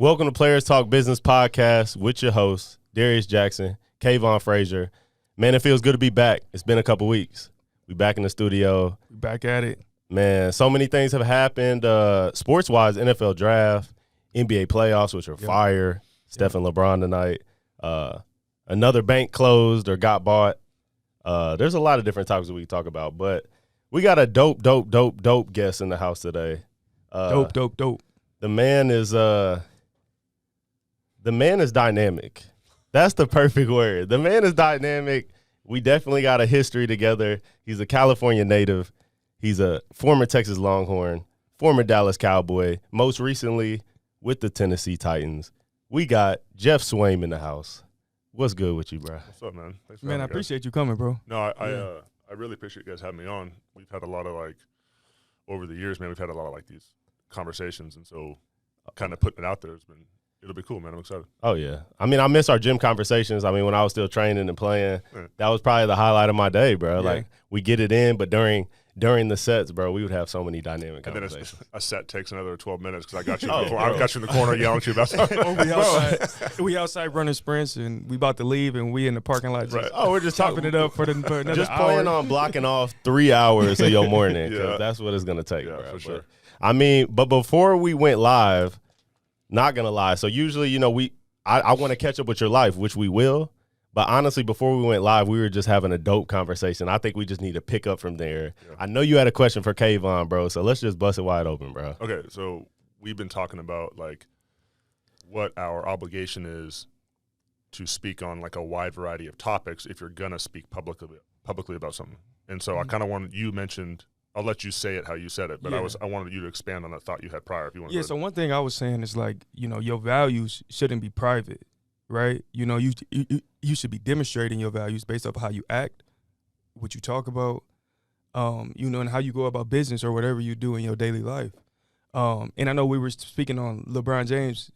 Welcome to Players Talk Business Podcast with your hosts, Darius Jackson, Kayvon Frazier. Man, it feels good to be back. It's been a couple weeks. We back in the studio. We back at it. Man, so many things have happened. Sports-wise, NFL draft, NBA playoffs, which are fire. Steph and LeBron tonight. Another bank closed or got bought. There's a lot of different topics that we can talk about, but we got a dope guest in the house today. Dope. The man is dynamic. That's the perfect word. The man is dynamic. We definitely got a history together. He's a California native. He's a former Texas Longhorn, former Dallas Cowboy, most recently with the Tennessee Titans. We got Geoff Swaim in the house. What's good with you, bro? What's up, man? Thanks for Man, I appreciate you coming, bro. No, I really appreciate you guys having me on. We've had a lot of, over the years, man, we've had a lot of, these conversations, and so kind of putting it out there, it'll be cool, man. I'm excited. Oh, yeah. I mean, I miss our gym conversations. I mean, when I was still training and playing, that was probably the highlight of my day, bro. Yeah. Like, we get it in, but during the sets, bro, we would have so many dynamic conversations. And then a set takes another 12 minutes because I got you. I got you in the corner yelling at you about something. we outside running sprints, and we about to leave, and we in the parking lot. Right. Oh, we're just chopping it up for another just hour. planning on blocking off 3 hours of your morning because that's what it's going to take, Yeah, bro. for sure. I mean, but before we went live, not going to lie. So usually, I want to catch up with your life, which we will. But honestly, before we went live, we were just having a dope conversation. I think we just need to pick up from there. Yeah. I know you had a question for Kayvon, bro, so let's just bust it wide open, bro. Okay, so we've been talking about, what our obligation is to speak on, a wide variety of topics if you're going to speak publicly about something. And so I kind of wanted – you mentioned – I'll let you say it how you said it, but I wanted you to expand on that thought you had prior if you want to. Yeah, so one thing I was saying is, your values shouldn't be private. Right, you should be demonstrating your values based off how you act, what you talk about, and how you go about business or whatever you do in your daily life. And I know we were speaking on LeBron James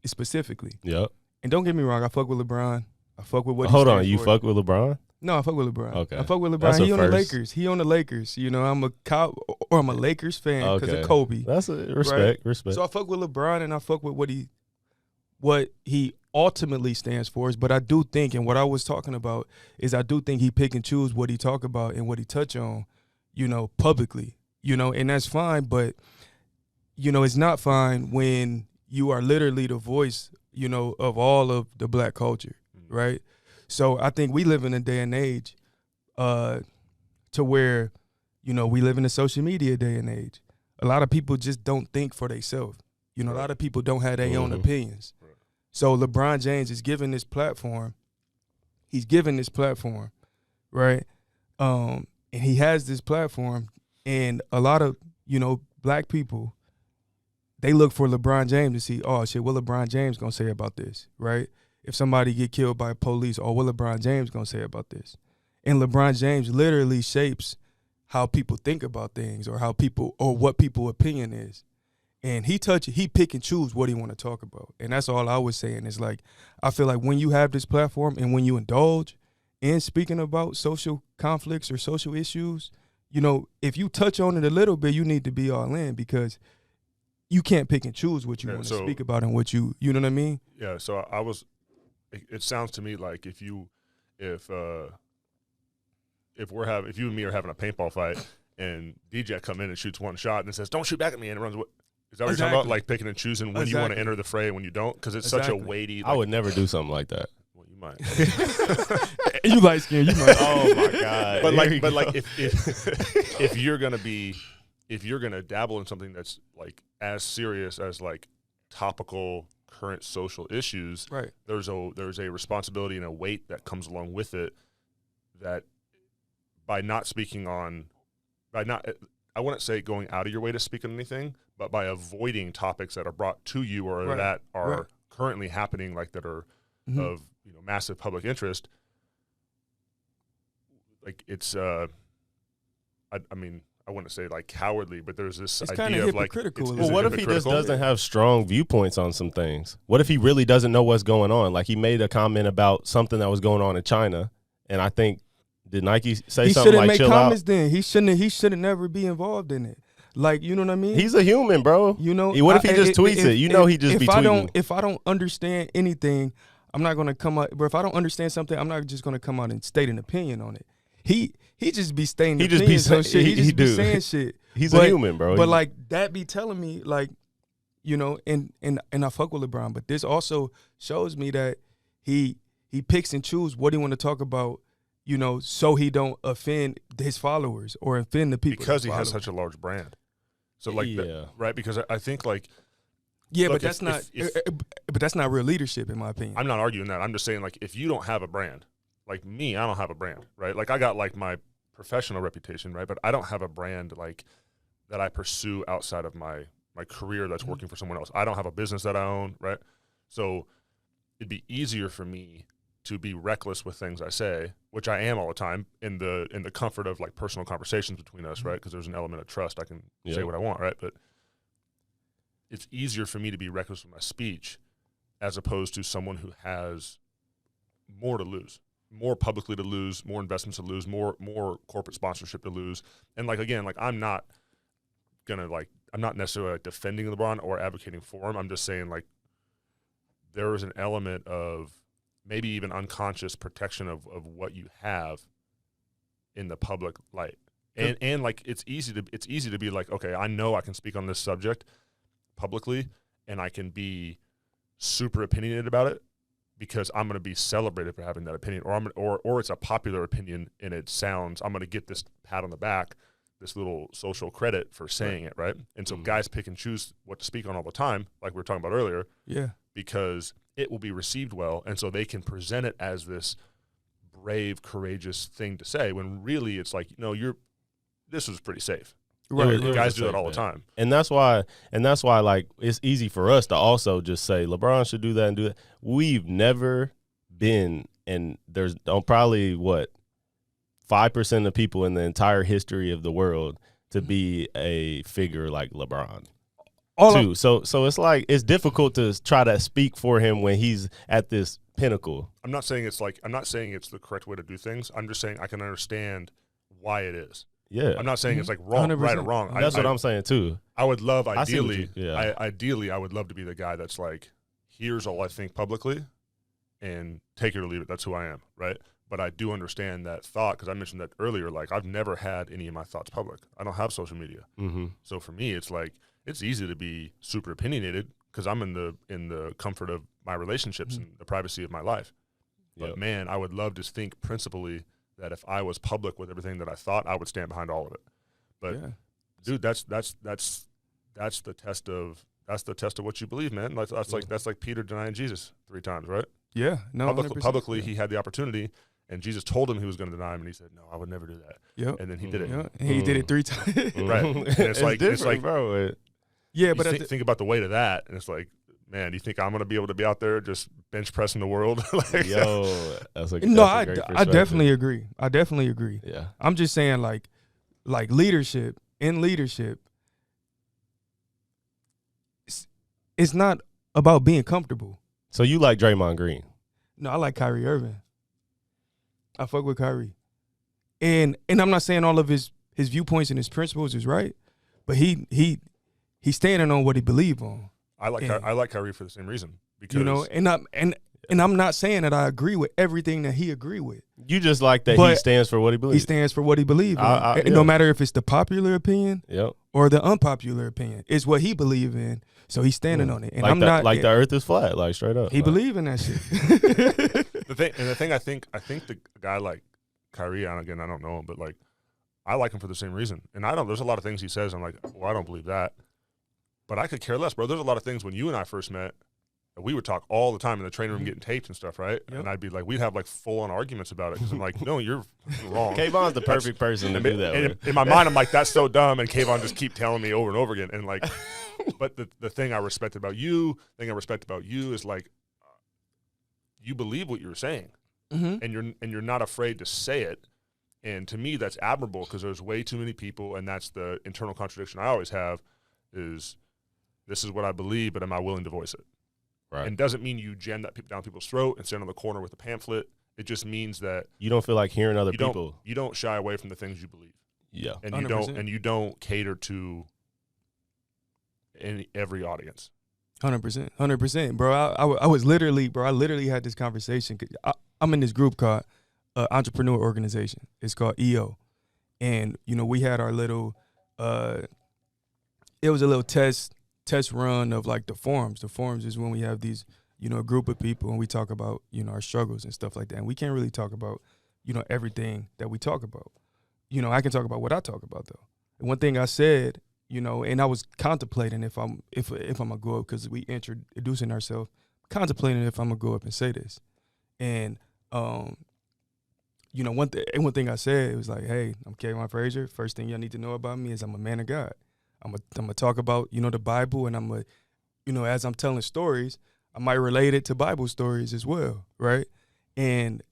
specifically. Yep. And don't get me wrong, I fuck with LeBron. I fuck with what. Hold on, you fuck with LeBron? No, I fuck with LeBron. Okay, I fuck with LeBron. That's He on the first. Lakers. He on the Lakers. I'm a Lakers fan because of Kobe. That's respect. So I fuck with LeBron, and I fuck with what he ultimately stands for. But I do think, and what I was talking about is, I do think he pick and choose what he talk about and what he touch on, publicly, and that's fine. But it's not fine when you are literally the voice, of all of the black culture, right? So I think we live in a day and age to where, we live in a social media day and age. A lot of people just don't think for themselves. A lot of people don't have their own opinions. Right. So LeBron James is given this platform. He's given this platform, right? And he has this platform, and a lot of, black people, they look for LeBron James to see, oh, shit, what LeBron James going to say about this, right? If somebody get killed by police, what LeBron James going to say about this? And LeBron James literally shapes how people think about things or what people's opinion is. And he pick and choose what he want to talk about. And that's all I was saying is, I feel like when you have this platform and when you indulge in speaking about social conflicts or social issues, if you touch on it a little bit, you need to be all in, because you can't pick and choose what you want to speak about and what you know what I mean? Yeah, so it sounds to me like if you and me are having a paintball fight and DJ come in and shoots one shot and it says, "Don't shoot back at me," and it runs away. Is that what you're talking about? Picking and choosing when you want to enter the fray and when you don't? Because it's such a weighty. I would never do something like that. Well, you might. You light skin, you might. Oh my God. But if you're gonna dabble in something that's as serious as topical current social issues, right? There's a responsibility and a weight that comes along with it. That by not speaking on, I wouldn't say going out of your way to speak on anything, but by avoiding topics that are brought to you or that are currently happening, that are of massive public interest. It's I mean, I wouldn't say cowardly, but there's this idea of hypocritical. Well, what if he just doesn't have strong viewpoints on some things? What if he really doesn't know what's going on? He made a comment about something that was going on in China, and I think, did Nike say something like chill out? He shouldn't make comments then. He shouldn't never be involved in it. Like, you know what I mean? He's a human, bro. You know, What if he just tweets it? You know, he just be tweeting. If I don't understand anything, I'm not gonna come out. But if I don't understand something, I'm not just gonna come out and state an opinion on it. He just be stating opinions on shit. He just be saying shit. He's a human, bro. But like that be telling me, like, you know, and I fuck with LeBron, but this also shows me that he picks and chooses what he want to talk about, you know, so he don't offend his followers or offend the people. Because he has such a large brand. So like, right? Because I think like, yeah, look, but that's not real leadership, in my opinion. I'm not arguing that. I'm just saying, like, if you don't have a brand, like me, I don't have a brand, right? Like, I got like my professional reputation, right? But I don't have a brand like that I pursue outside of my career that's working for someone else. I don't have a business that I own, right? So it'd be easier for me to be reckless with things I say, which I am all the time in the comfort of like personal conversations between us, right? Because there's an element of trust. I can say what I want, right? But it's easier for me to be reckless with my speech as opposed to someone who has more to lose, more publicly to lose, more investments to lose, more corporate sponsorship to lose. And like, again, like I'm not necessarily like defending LeBron or advocating for him. I'm just saying like there is an element of maybe even unconscious protection of what you have in the public light. And like it's easy to be like, okay, I know I can speak on this subject publicly and I can be super opinionated about it because I'm going to be celebrated for having that opinion, or it's a popular opinion and it sounds, I'm going to get this pat on the back, this little social credit for saying it, right? And so guys pick and choose what to speak on all the time, like we were talking about earlier, because it will be received well, and so they can present it as this brave, courageous thing to say, when really it's like, no, this was pretty safe. Right, guys do that all the time, and that's why like it's easy for us to also just say LeBron should do that and do that. We've never been, and there's probably 5% of people in the entire history of the world to be a figure like LeBron. So it's like it's difficult to try to speak for him when he's at this pinnacle. I'm not saying it's the correct way to do things. I'm just saying I can understand why it is. Yeah, I'm not saying it's like wrong, 100%. Right or wrong. That's what I'm saying too. I would love ideally I would love to be the guy that's like, here's all I think publicly, and take it or leave it. That's who I am, right? But I do understand that thought because I mentioned that earlier. Like I've never had any of my thoughts public. I don't have social media, so for me, it's like it's easy to be super opinionated because I'm in the comfort of my relationships and the privacy of my life. But man, I would love to think principally that if I was public with everything that I thought, I would stand behind all of it. But dude, that's the test of what you believe, man. That's like Peter denying Jesus 3 times, right? Yeah, no, publicly he had the opportunity, and Jesus told him he was going to deny him, and he said, "No, I would never do that." Yep. And then he did it. Yep. He did it 3 times. Right. And it's like, bro. Yeah, but think about the weight of that, and it's like, man, do you think I'm going to be able to be out there just bench pressing the world? That's a I definitely agree. Yeah, I'm just saying, like leadership. It's not about being comfortable. So you like Draymond Green? No, I like Kyrie Irving. I fuck with Kyrie, and I'm not saying all of his viewpoints and his principles is right, but he's standing on what he believes on. I like Kyrie for the same reason, because I'm not saying that I agree with everything that he agree with. You just like that he stands for what he believes. He stands for what he believes in. No matter if it's the popular opinion or the unpopular opinion, it's what he believes in. So he's standing on it. And I'm not like the earth is flat, like straight up. He believe in that shit. the thing I think the guy like Kyrie, and again, I don't know him, but like I like him for the same reason. And there's a lot of things he says I'm like, well, I don't believe that. But I could care less, bro. There's a lot of things when you and I first met, we would talk all the time in the training room getting taped and stuff, right? Yep. And I'd be like, we'd have like full-on arguments about it because I'm like, no, you're wrong. Kayvon's the perfect person to do that with. In my mind, I'm like, that's so dumb, and Kayvon just keep telling me over and over again. And like, but the thing I respect about you is like, you believe what you're saying, and you're not afraid to say it. And to me, that's admirable because there's way too many people, and that's the internal contradiction I always have is, this is what I believe, but am I willing to voice it? Right. And doesn't mean you jam that down people's throat and stand on the corner with a pamphlet. It just means that you don't feel like hearing other people. You don't shy away from the things you believe. Yeah. And 100%. You don't cater to every audience. 100%, bro. I was literally, bro. I literally had this conversation. I'm in this group called Entrepreneur Organization. It's called EO, and we had our little. It was a little test run of like the forums. The forums is when we have these, a group of people and we talk about our struggles and stuff like that. And we can't really talk about everything that we talk about. I can talk about what I talk about though. And one thing I said. And I was contemplating if I'm gonna go up, because we introducing ourselves, contemplating if I'm gonna go up and say this. And one thing I said, it was like, hey, I'm Kayvon Frazier. First thing y'all need to know about me is I'm a man of God. I'm gonna talk about the Bible, and I'm gonna as I'm telling stories, I might relate it to Bible stories as well, right? And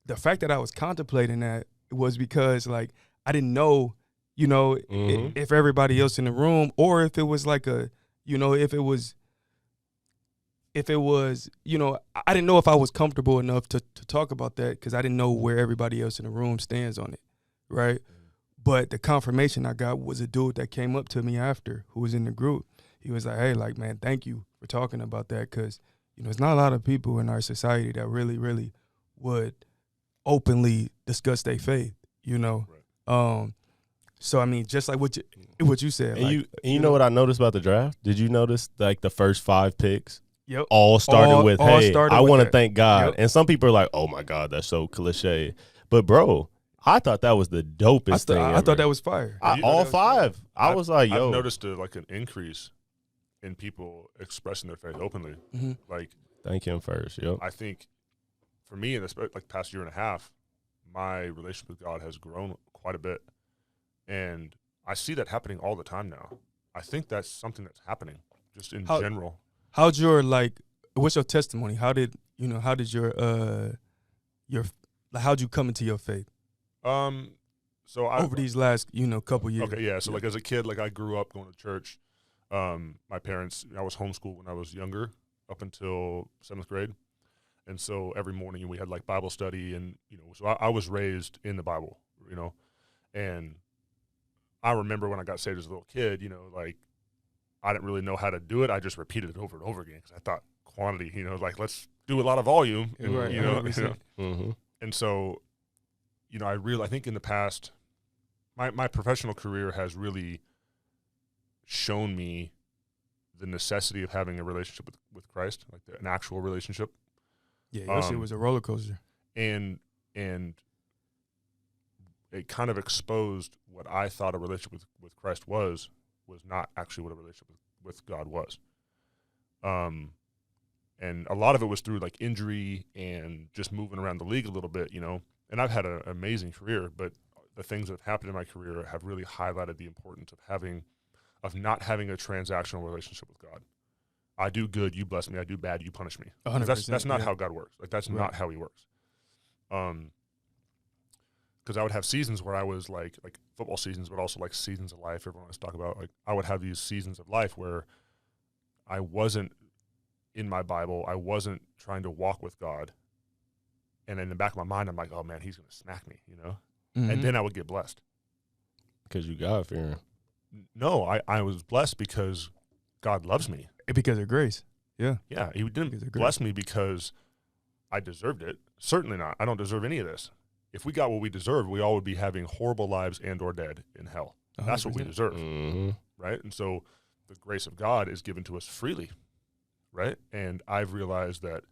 the fact that I was contemplating that was because like I didn't know. If everybody else in the room, or if it was like if it was, I didn't know if I was comfortable enough to talk about that, because I didn't know where everybody else in the room stands on it, right? But the confirmation I got was a dude that came up to me after, who was in the group. He was like, hey, like, man, thank you for talking about that, because, there's not a lot of people in our Right. society that really, really would openly discuss their faith, Right. So I mean, just like what you said, And you know what I noticed about the draft? Did you notice like the first 5 picks? Yep. All started with, hey, I want to that. thank God. Yep. And some people are like, oh my God, that's so cliche. But bro, I thought that was the dopest thing ever. I thought that was fire. All 5. I was like, yo. I've noticed an increase in people expressing their faith openly. Mm-hmm. Like, thank him first. Yep. I think for me in this like past year and a half, my relationship with God has grown quite a bit. And I see that happening all the time now. I think that's something that's happening just in general. What's your testimony? How'd you come into your faith? So over these last, couple years. Okay, yeah. So like as a kid, like I grew up going to church. My parents, I was homeschooled when I was younger, up until 7th grade. And so every morning we had like Bible study, and so I was raised in the Bible, and I remember when I got saved as a little kid, like I didn't really know how to do it. I just repeated it over and over again because I thought quantity, like let's do a lot of volume, and, right, Mm-hmm. And so, I think in the past, my professional career has really shown me the necessity of having a relationship with Christ, like an actual relationship. Yeah, your shit was a roller coaster. And it kind of exposed what I thought a relationship with Christ was not actually what a relationship with God was. And a lot of it was through like injury and just moving around the league a little bit, and I've had an amazing career, but the things that have happened in my career have really highlighted the importance of not having a transactional relationship with God. I do good, you bless me. I do bad, you punish me. 100%, That's not how God works. Like that's not how he works. Because I would have seasons where I was like football seasons, but also like seasons of life. Everyone wants to talk about, like I would have these seasons of life where I wasn't in my Bible. I wasn't trying to walk with God. And in the back of my mind, I'm like, oh man, he's going to smack me, Mm-hmm. And then I would get blessed. Because you God fearing. No, I was blessed because God loves me. Because of grace. Yeah. Yeah, he didn't bless me because I deserved it. Certainly not. I don't deserve any of this. If we got what we deserved, we all would be having horrible lives and or dead in hell. 100%. That's what we deserve, right? And so the grace of God is given to us freely, right? And I've realized that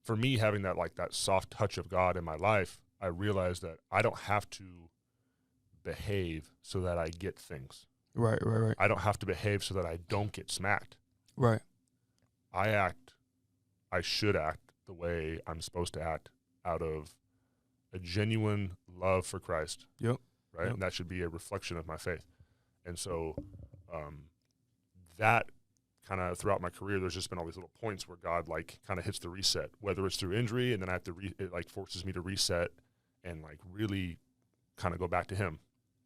for me, having that soft touch of God in my life, I realized that I don't have to behave so that I get things. Right. I don't have to behave so that I don't get smacked. Right. I should act the way I'm supposed to act out of a genuine love for Christ. Yep. Right. Yep. And that should be a reflection of my faith. And so that kind of throughout my career, there's just been all these little points where God kind of hits the reset, whether it's through injury and then I have to it forces me to reset and really kind of go back to him.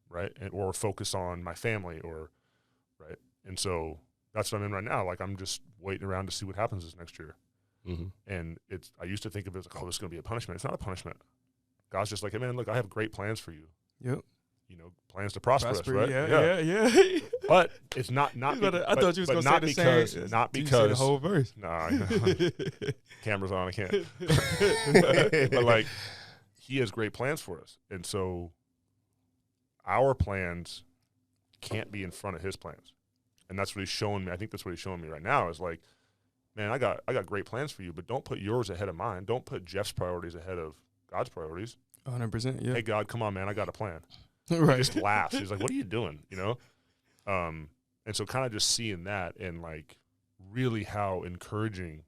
Right. Or focus on my family right. And so that's what I'm in right now. I'm just waiting around to see what happens this next year. Mm-hmm. And I used to think of it as this is going to be a punishment. It's not a punishment. God's just like, hey man, look, I have great plans for you. Yep. plans to prosper us, right? Yeah. But it's not. I thought you was gonna say the same. Not You because said the whole verse. Nah, camera's on. I can't. But like, he has great plans for us, and so our plans can't be in front of his plans, and that's what he's showing me. I think that's what he's showing me right now is like, man, I got great plans for you, but don't put yours ahead of mine. Don't put Jeff's priorities ahead of God's priorities. 100%. Yeah. Hey, God, come on, man, I got a plan. Right. He just laughs. He's like, what are you doing? And so kind of just seeing that and like really how encouraging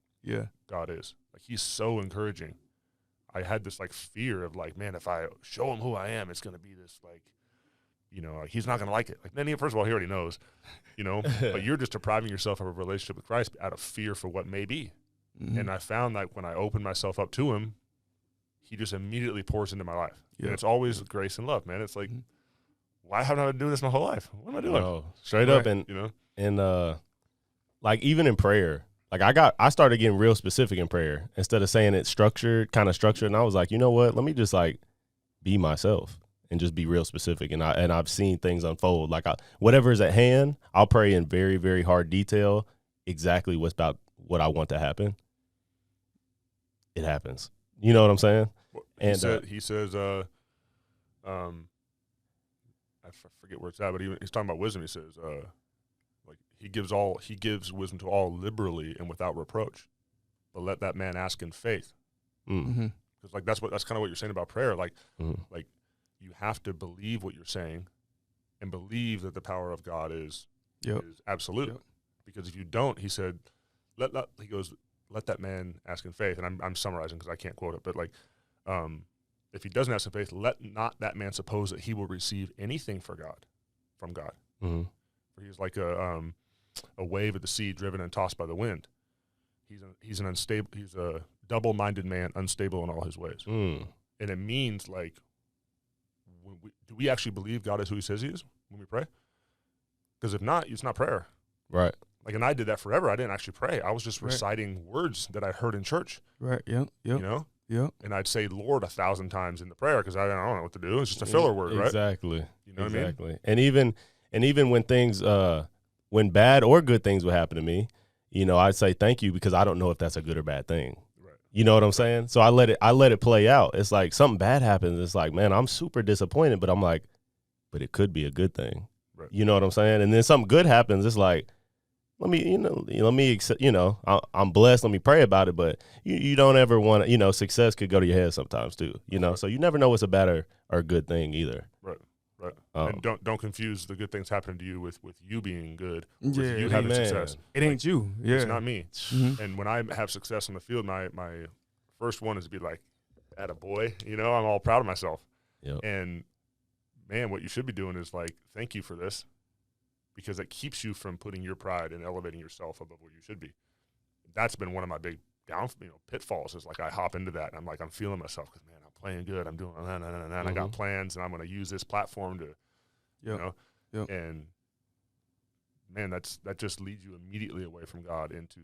God is. Like, he's so encouraging. I had this like fear of like, man, if I show him who I am, it's going to be this like, he's not going to like it. Like, then first of all, he already knows, but you're just depriving yourself of a relationship with Christ out of fear for what may be. Mm-hmm. And I found that when I opened myself up to him, he just immediately pours into my life. Yeah. And it's always grace and love, man. It's like, why haven't I been doing this my whole life? What am I doing? No, straight up. And like even in prayer, like I started getting real specific in prayer instead of saying it kind of structured. And I was like, you know what? Let me just like be myself and just be real specific. And I've seen things unfold. Like whatever is at hand, I'll pray in very, very hard detail exactly what I want to happen. It happens. You know what I'm saying? He says, I forget where it's at, but he's talking about wisdom. He says, like he gives wisdom to all liberally and without reproach, but let that man ask in faith. Mm-hmm. Because like that's kind of what you're saying about prayer. Like, like you have to believe what you're saying, and believe that the power of God is absolute. Yep. Because if you don't, he said, let that man ask in faith. And I'm summarizing because I can't quote it, but like, if he doesn't ask in faith, let not that man suppose that he will receive anything from God. Mm-hmm. For he's like a wave at the sea driven and tossed by the wind. He's a double-minded man, unstable in all his ways. Mm. And it means like, do we actually believe God is who he says he is when we pray? Because if not, it's not prayer. Right. Like, and I did that forever. I didn't actually pray. I was just reciting words that I heard in church. Right. Yep. Yeah. And I'd say Lord 1,000 times in the prayer because I don't know what to do. It's just a filler word, right? Exactly. You know what I mean? And even when things, when bad or good things would happen to me, I'd say thank you because I don't know if that's a good or bad thing. Right. You know what I'm saying? So I let it play out. It's like something bad happens. It's like, man, I'm super disappointed, but I'm like, but it could be a good thing. Right. You know what I'm saying? And then something good happens. It's like, I'm blessed. Let me pray about it. But you don't ever want to, success could go to your head sometimes too, Right. So you never know what's a bad or good thing either. Right. And don't confuse the good things happening to you with you being good, with you having success. It ain't you. Yeah. It's not me. Mm-hmm. And when I have success on the field, my first one is to be like, attaboy, I'm all proud of myself. Yep. And man, what you should be doing is like, thank you for this, because it keeps you from putting your pride and elevating yourself above where you should be. That's been one of my big pitfalls is like I hop into that and I'm like, I'm feeling myself because, man, I'm playing good. I'm doing and I got plans and I'm going to use this platform to, and man, that just leads you immediately away from God into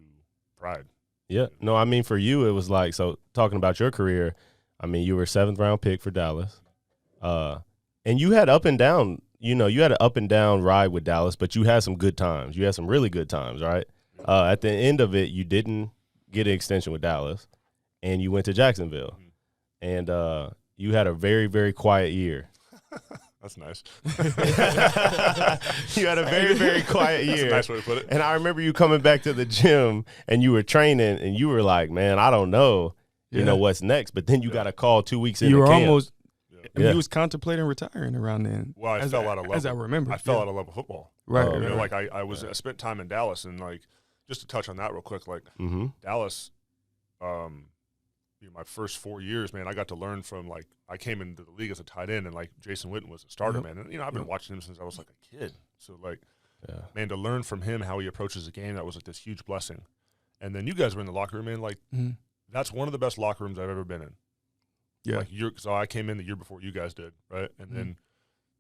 pride. Yeah. No, I mean, for you, it was like, so talking about your career, I mean, you were a 7th round pick for Dallas. And you had up and down, you had an up and down ride with Dallas, but you had some good times. You had some really good times, right? At the end of it, you didn't get an extension with Dallas, and you went to Jacksonville. And you had a very, very quiet year. That's nice. You had a very, very quiet year. That's a nice way to put it. And I remember you coming back to the gym, and you were training, and you were like, man, I don't know, what's next. But then you got a call 2 weeks into camp. Almost – you was contemplating retiring around then. Well, I fell out of love. As I remember. I fell out of love with football. Right. Like I spent time in Dallas, and like just to touch on that real quick, like Dallas, my first 4 years, man, I got to learn from like I came into the league as a tight end, and like Jason Witten was a starter, man. And I've been watching him since I was like a kid. So like, man, to learn from him how he approaches the game, that was like this huge blessing. And then you guys were in the locker room, man. Like that's one of the best locker rooms I've ever been in. Yeah. So I came in the year before you guys did, right? And then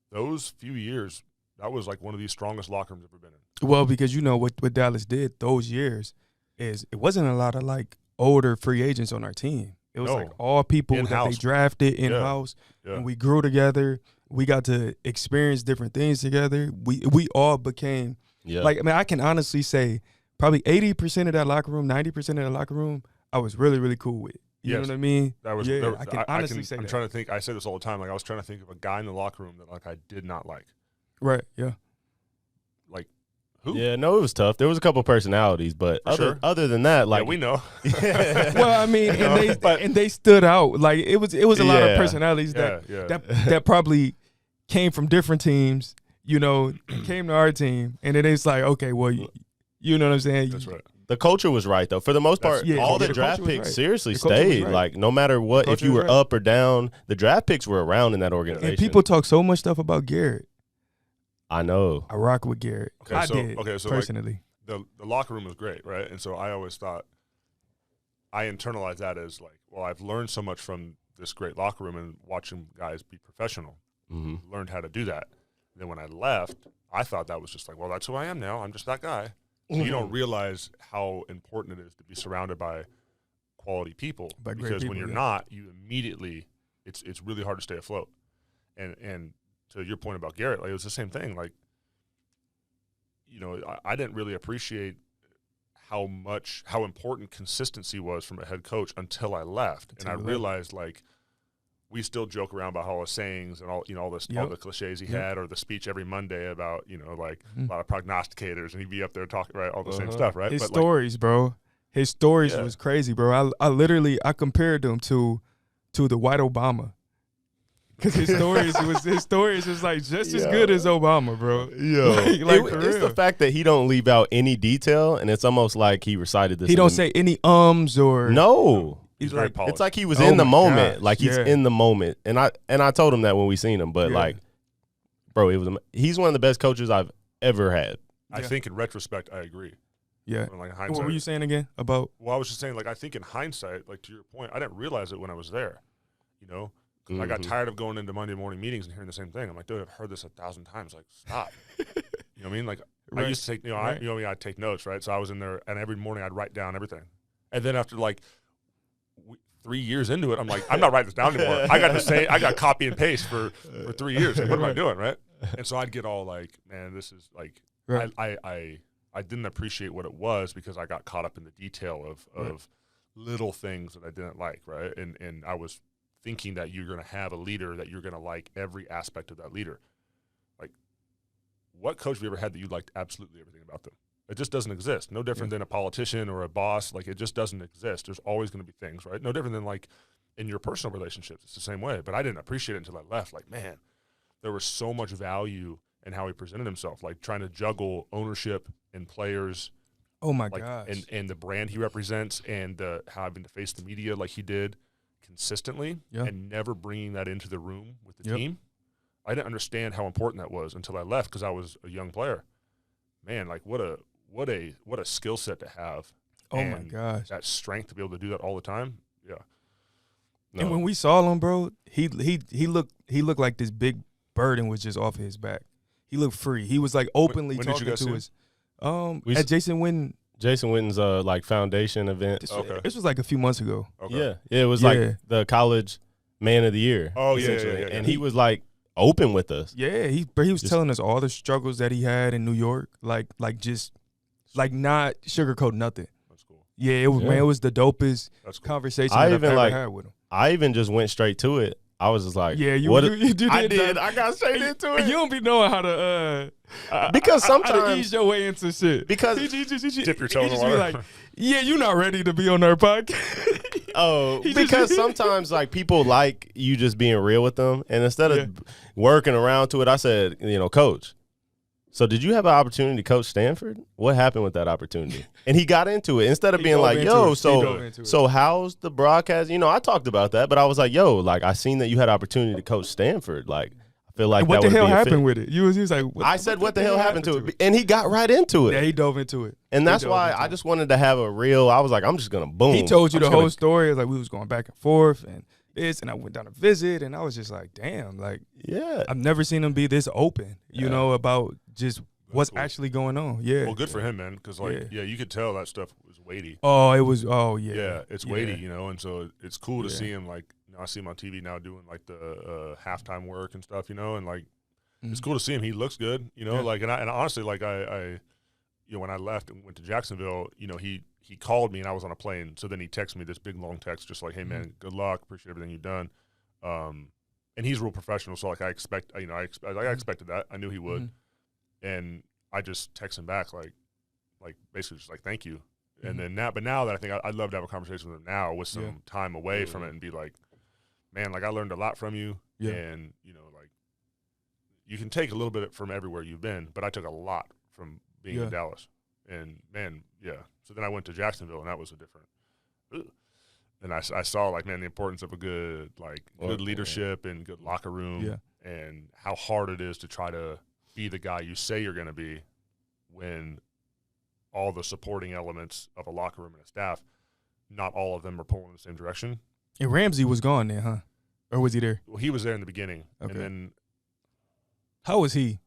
those few years, that was like one of the strongest locker rooms I've ever been in. Well, because what Dallas did those years is it wasn't a lot of like older free agents on our team. It was like all people that they drafted in-house, and we grew together. We got to experience different things together. We all became like, I mean, I can honestly say probably 80% of that locker room, 90% of that locker room, I was really, really cool with. You know what I mean? That was, I can honestly say that. I'm trying to think. I say this all the time. Like, I was trying to think of a guy in the locker room that, like, I did not like. Right, yeah. Like, who? Yeah, no, it was tough. There was a couple personalities, but other than that, like, yeah, we know. Well, I mean, and they stood out. Like, it was a lot of personalities that probably came from different teams, you know, came to our team, and then it's like, okay, well, you know what I'm saying? That's right. The culture was right, though. For the most part, all the draft picks seriously stayed. Right. Like, no matter what, if you were up or down, the draft picks were around in that organization. And people talk so much stuff about Garrett. I know. I rock with Garrett. I did, personally. Like, the locker room was great, right? And so I always thought, I internalized that as like, well, I've learned so much from this great locker room and watching guys be professional. Learned how to do that. And then when I left, I thought that was just like, well, that's who I am now. I'm just that guy. You don't realize how important it is to be surrounded by quality people, because when you're not, you immediately it's really hard to stay afloat. And to your point about Garrett, like, it was the same thing. Like, you know, I didn't really appreciate how important consistency was from a head coach until I left, and I realized, like, we still joke around about all the sayings and all, you know, all the cliches he had, or the speech every Monday about, you know, like a lot of prognosticators, and he'd be up there talking, right, all the same stuff, right? His stories, bro. His stories was crazy, bro. I compared them to the white Obama, because his stories was like just as good as Obama, bro. It's the fact that he don't leave out any detail, and it's almost like he recited this. He don't say any or no. He's like, it's like he was in the moment, like he's in the moment, and I told him that when we seen him, but like, bro, he's one of the best coaches I've ever had. I think in retrospect, I agree. Yeah. Like, hindsight, what were you saying again about? Well, I was just saying, like, I think in hindsight, like, to your point, I didn't realize it when I was there. You know, I got tired of going into Monday morning meetings and hearing the same thing. I'm like, dude, I've heard this 1,000 times. Like, stop. You know what I mean? Like, I used to take, I'd take notes, right? So I was in there, and every morning I'd write down everything, and then after like 3 years into it, I'm like, I'm not writing this down anymore. I got copy and paste for 3 years. Like, what am I doing, right? And so I'd get all like, man, this is like, I didn't appreciate what it was, because I got caught up in the detail of little things that I didn't like, right? And I was thinking that you're going to have a leader that you're going to like every aspect of that leader. Like, what coach have you ever had that you liked absolutely everything about them? It just doesn't exist. No different than a politician or a boss. Like, it just doesn't exist. There's always going to be things, right? No different than, like, in your personal relationships. It's the same way. But I didn't appreciate it until I left. Like, man, there was so much value in how he presented himself, like trying to juggle ownership and players. Oh, my gosh. And the brand he represents, and having to face the media like he did consistently, and never bringing that into the room with the team. I didn't understand how important that was until I left, because I was a young player. Man, like, what a skill set to have. Oh, my gosh. That strength to be able to do that all the time. Yeah. No. And when we saw him, bro, he looked like this big burden was just off of his back. He looked free. He was like openly talking to us. At Jason Witten. Jason Witten's like foundation event. This was like a few months ago. Okay. Yeah, it was like the college man of the year. Oh yeah. And he was like open with us. Yeah, he was telling us all the struggles that he had in New York, like not sugarcoat nothing. That's cool. Yeah, it was man, it was the dopest conversation I've ever had with him. I even just went straight to it. I was just like, yeah, you did. I did. I got straight into it. You don't be knowing how to because sometimes how to ease your way into shit. Because he dip your toe in the water. Be like, yeah, you're not ready to be on our podcast. Because sometimes like people like you just being real with them, and instead of working around to it, I said, Coach, so did you have an opportunity to coach Stanford? What happened with that opportunity? And he got into it instead of being like, so how's the broadcast? I talked about that, but I was like, like I seen that you had opportunity to coach Stanford. Like, I feel like what the hell happened with it? He was like, I said, what the hell happened to it? And he got right into it. Yeah, he dove into it. And that's why I just wanted to have a real, I was like, I'm just going to boom. He told you the whole story. It was like we was going back and forth and this, and I went down to visit, and I was just like, damn, like, I've never seen him be this open, about just what's actually going on. Yeah. Well, good for him, man, because you could tell that stuff was weighty. Oh, it was. Oh, yeah. Yeah, it's weighty, and so it's cool to see him like, no, I see him on TV now doing like the halftime work and stuff, and like it's cool to see him. He looks good, like and honestly, like I when I left and went to Jacksonville, he called me and I was on a plane. So then he texted me this big long text, just like, "Hey man, good luck, appreciate everything you've done." And he's real professional, so like I expected that. I knew he would, and I just text him back like basically just like thank you. And then now that I think I'd love to have a conversation with him now with some time away from it and be like, man, like I learned a lot from you, and like you can take a little bit from everywhere you've been, but I took a lot from being in Dallas, and man, So then I went to Jacksonville, and that was a different. And I saw like, man, the importance of a good leadership and good locker room, and how hard it is to try to be the guy you say you're going to be when all the supporting elements of a locker room and a staff, not all of them are pulling in the same direction. And Ramsey was gone then, huh? Or was he there? Well, he was there in the beginning, Okay. and then how was he?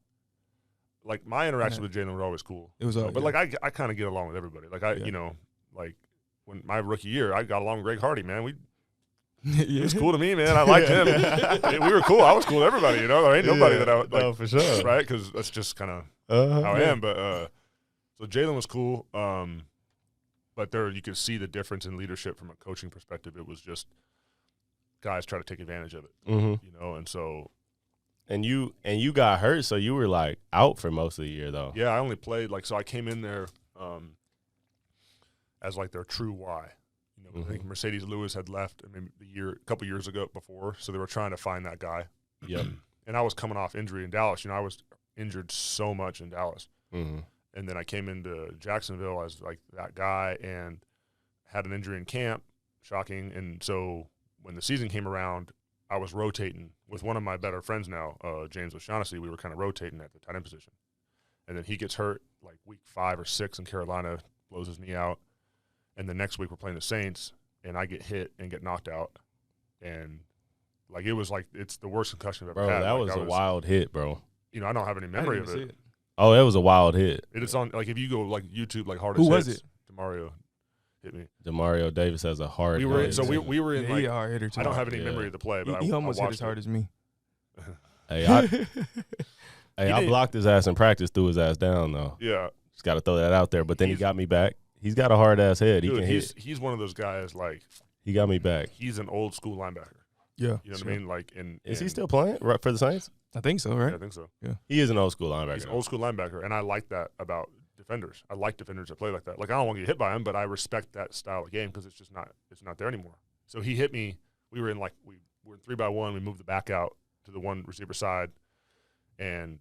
like my interactions with Jalen were always cool. It was, but like I kind of get along with everybody. Like like when my rookie year, I got along with Greg Hardy, man. He was cool to me, man. I liked him. We were cool. I was cool to everybody, There ain't nobody that I would, like, for sure, right? Because that's just kind of how I am. But so Jalen was cool. But there you could see the difference in leadership from a coaching perspective. It was just guys try to take advantage of it, and so. And you got hurt, so you were like out for most of the year, though. Yeah, I only played so I came in there as like their true why. I think Mercedes Lewis had left. I mean, a couple years ago before, so they were trying to find that guy. Yep. And I was coming off injury in Dallas. I was injured so much in Dallas, and then I came into Jacksonville as like that guy and had an injury in camp. Shocking. And so when the season came around, I was rotating with one of my better friends now, James O'Shaughnessy. We were kind of rotating at the tight end position. And then he gets hurt like week 5 or 6 in Carolina, blows his knee out. And the next week we're playing the Saints, and I get hit and get knocked out. And, like, it was like it's the worst concussion I've ever had. That like, was a wild hit, bro. I don't have any memory of it. Oh, it was a wild hit. It is on, like, if you go, like, YouTube, like, hardest hits. Who was hits, it? DeMario hit me. DeMario Davis has a hard hit. We were in, like, he a hard hitter too. I don't have any memory of the play, but he almost I hit as hard as me. Hey, I blocked his ass in practice, threw his ass down, though. Yeah. Just got to throw that out there. But then he got me back. He's got a hard-ass head. Dude, he can hit. He's one of those guys, like. He got me back. He's an old-school linebacker. Yeah. You know what I mean? Like, is he still playing for the Saints? I think so, right? Yeah, I think so. Yeah. He is an old-school linebacker. He's an old-school linebacker, and I like that about defenders. I like defenders that play like that. Like, I don't want to get hit by him, but I respect that style of game because it's not there anymore. So he hit me. We were in, like, we were in 3-by-1. We moved the back out to the one receiver side, and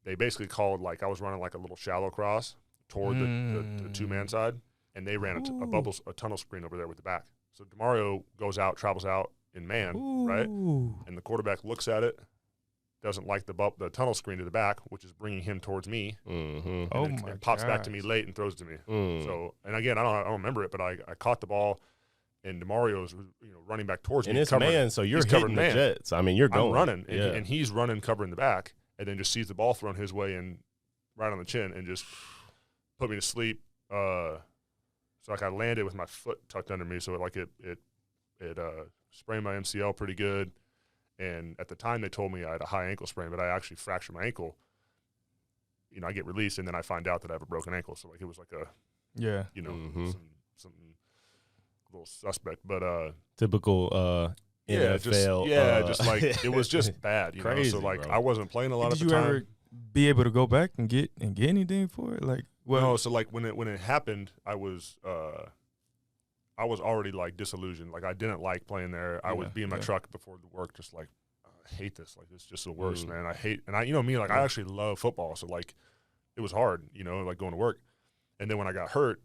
they basically called, like, I was running like a little shallow cross toward the two-man side, and they ran a tunnel screen over there with the back. So DeMario goes out, travels out in man, right? And the quarterback looks at it, doesn't like the tunnel screen to the back, which is bringing him towards me. And pops back to me late and throws to me. So, and again, I don't remember it, but I caught the ball, and DeMario's running back towards me. And it's man, so you're hitting the Jets. I mean, you're going. I'm running, and he's running, covering the back, and then just sees the ball thrown his way and right on the chin and just put me to sleep. So like I landed with my foot tucked under me, so it sprained my MCL pretty good. And at the time, they told me I had a high ankle sprain, but I actually fractured my ankle. I get released, and then I find out that I have a broken ankle. So like it was like something a little suspect, but typical NFL. Just like it was just bad. Crazy, so like bro. I wasn't playing a lot at the Did you time. ever be able to go back and get anything for it? Like, well, no. So like when it happened, I was already like disillusioned. Like I didn't like playing there. I would be in my truck before the work, just like I hate this. Like it's just the worst, man. I hate, and I actually love football. So like it was hard, like going to work. And then when I got hurt,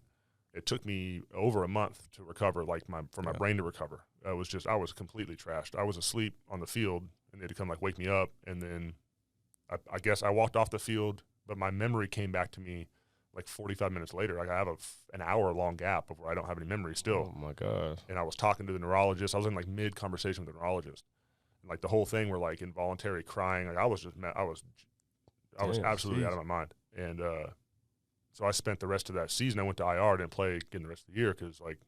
it took me over a month to recover, like for my brain to recover. I was completely trashed. I was asleep on the field, and they had to come like wake me up. And then I guess I walked off the field, but my memory came back to me like 45 minutes later. Like I have an hour-long gap of where I don't have any memory still. Oh, my gosh. And I was talking to the neurologist. I was in like mid-conversation with the neurologist. And like the whole thing were like involuntary crying. Like I was absolutely out of my mind. And so I spent the rest of that season. I went to IR, didn't play again the rest of the year because like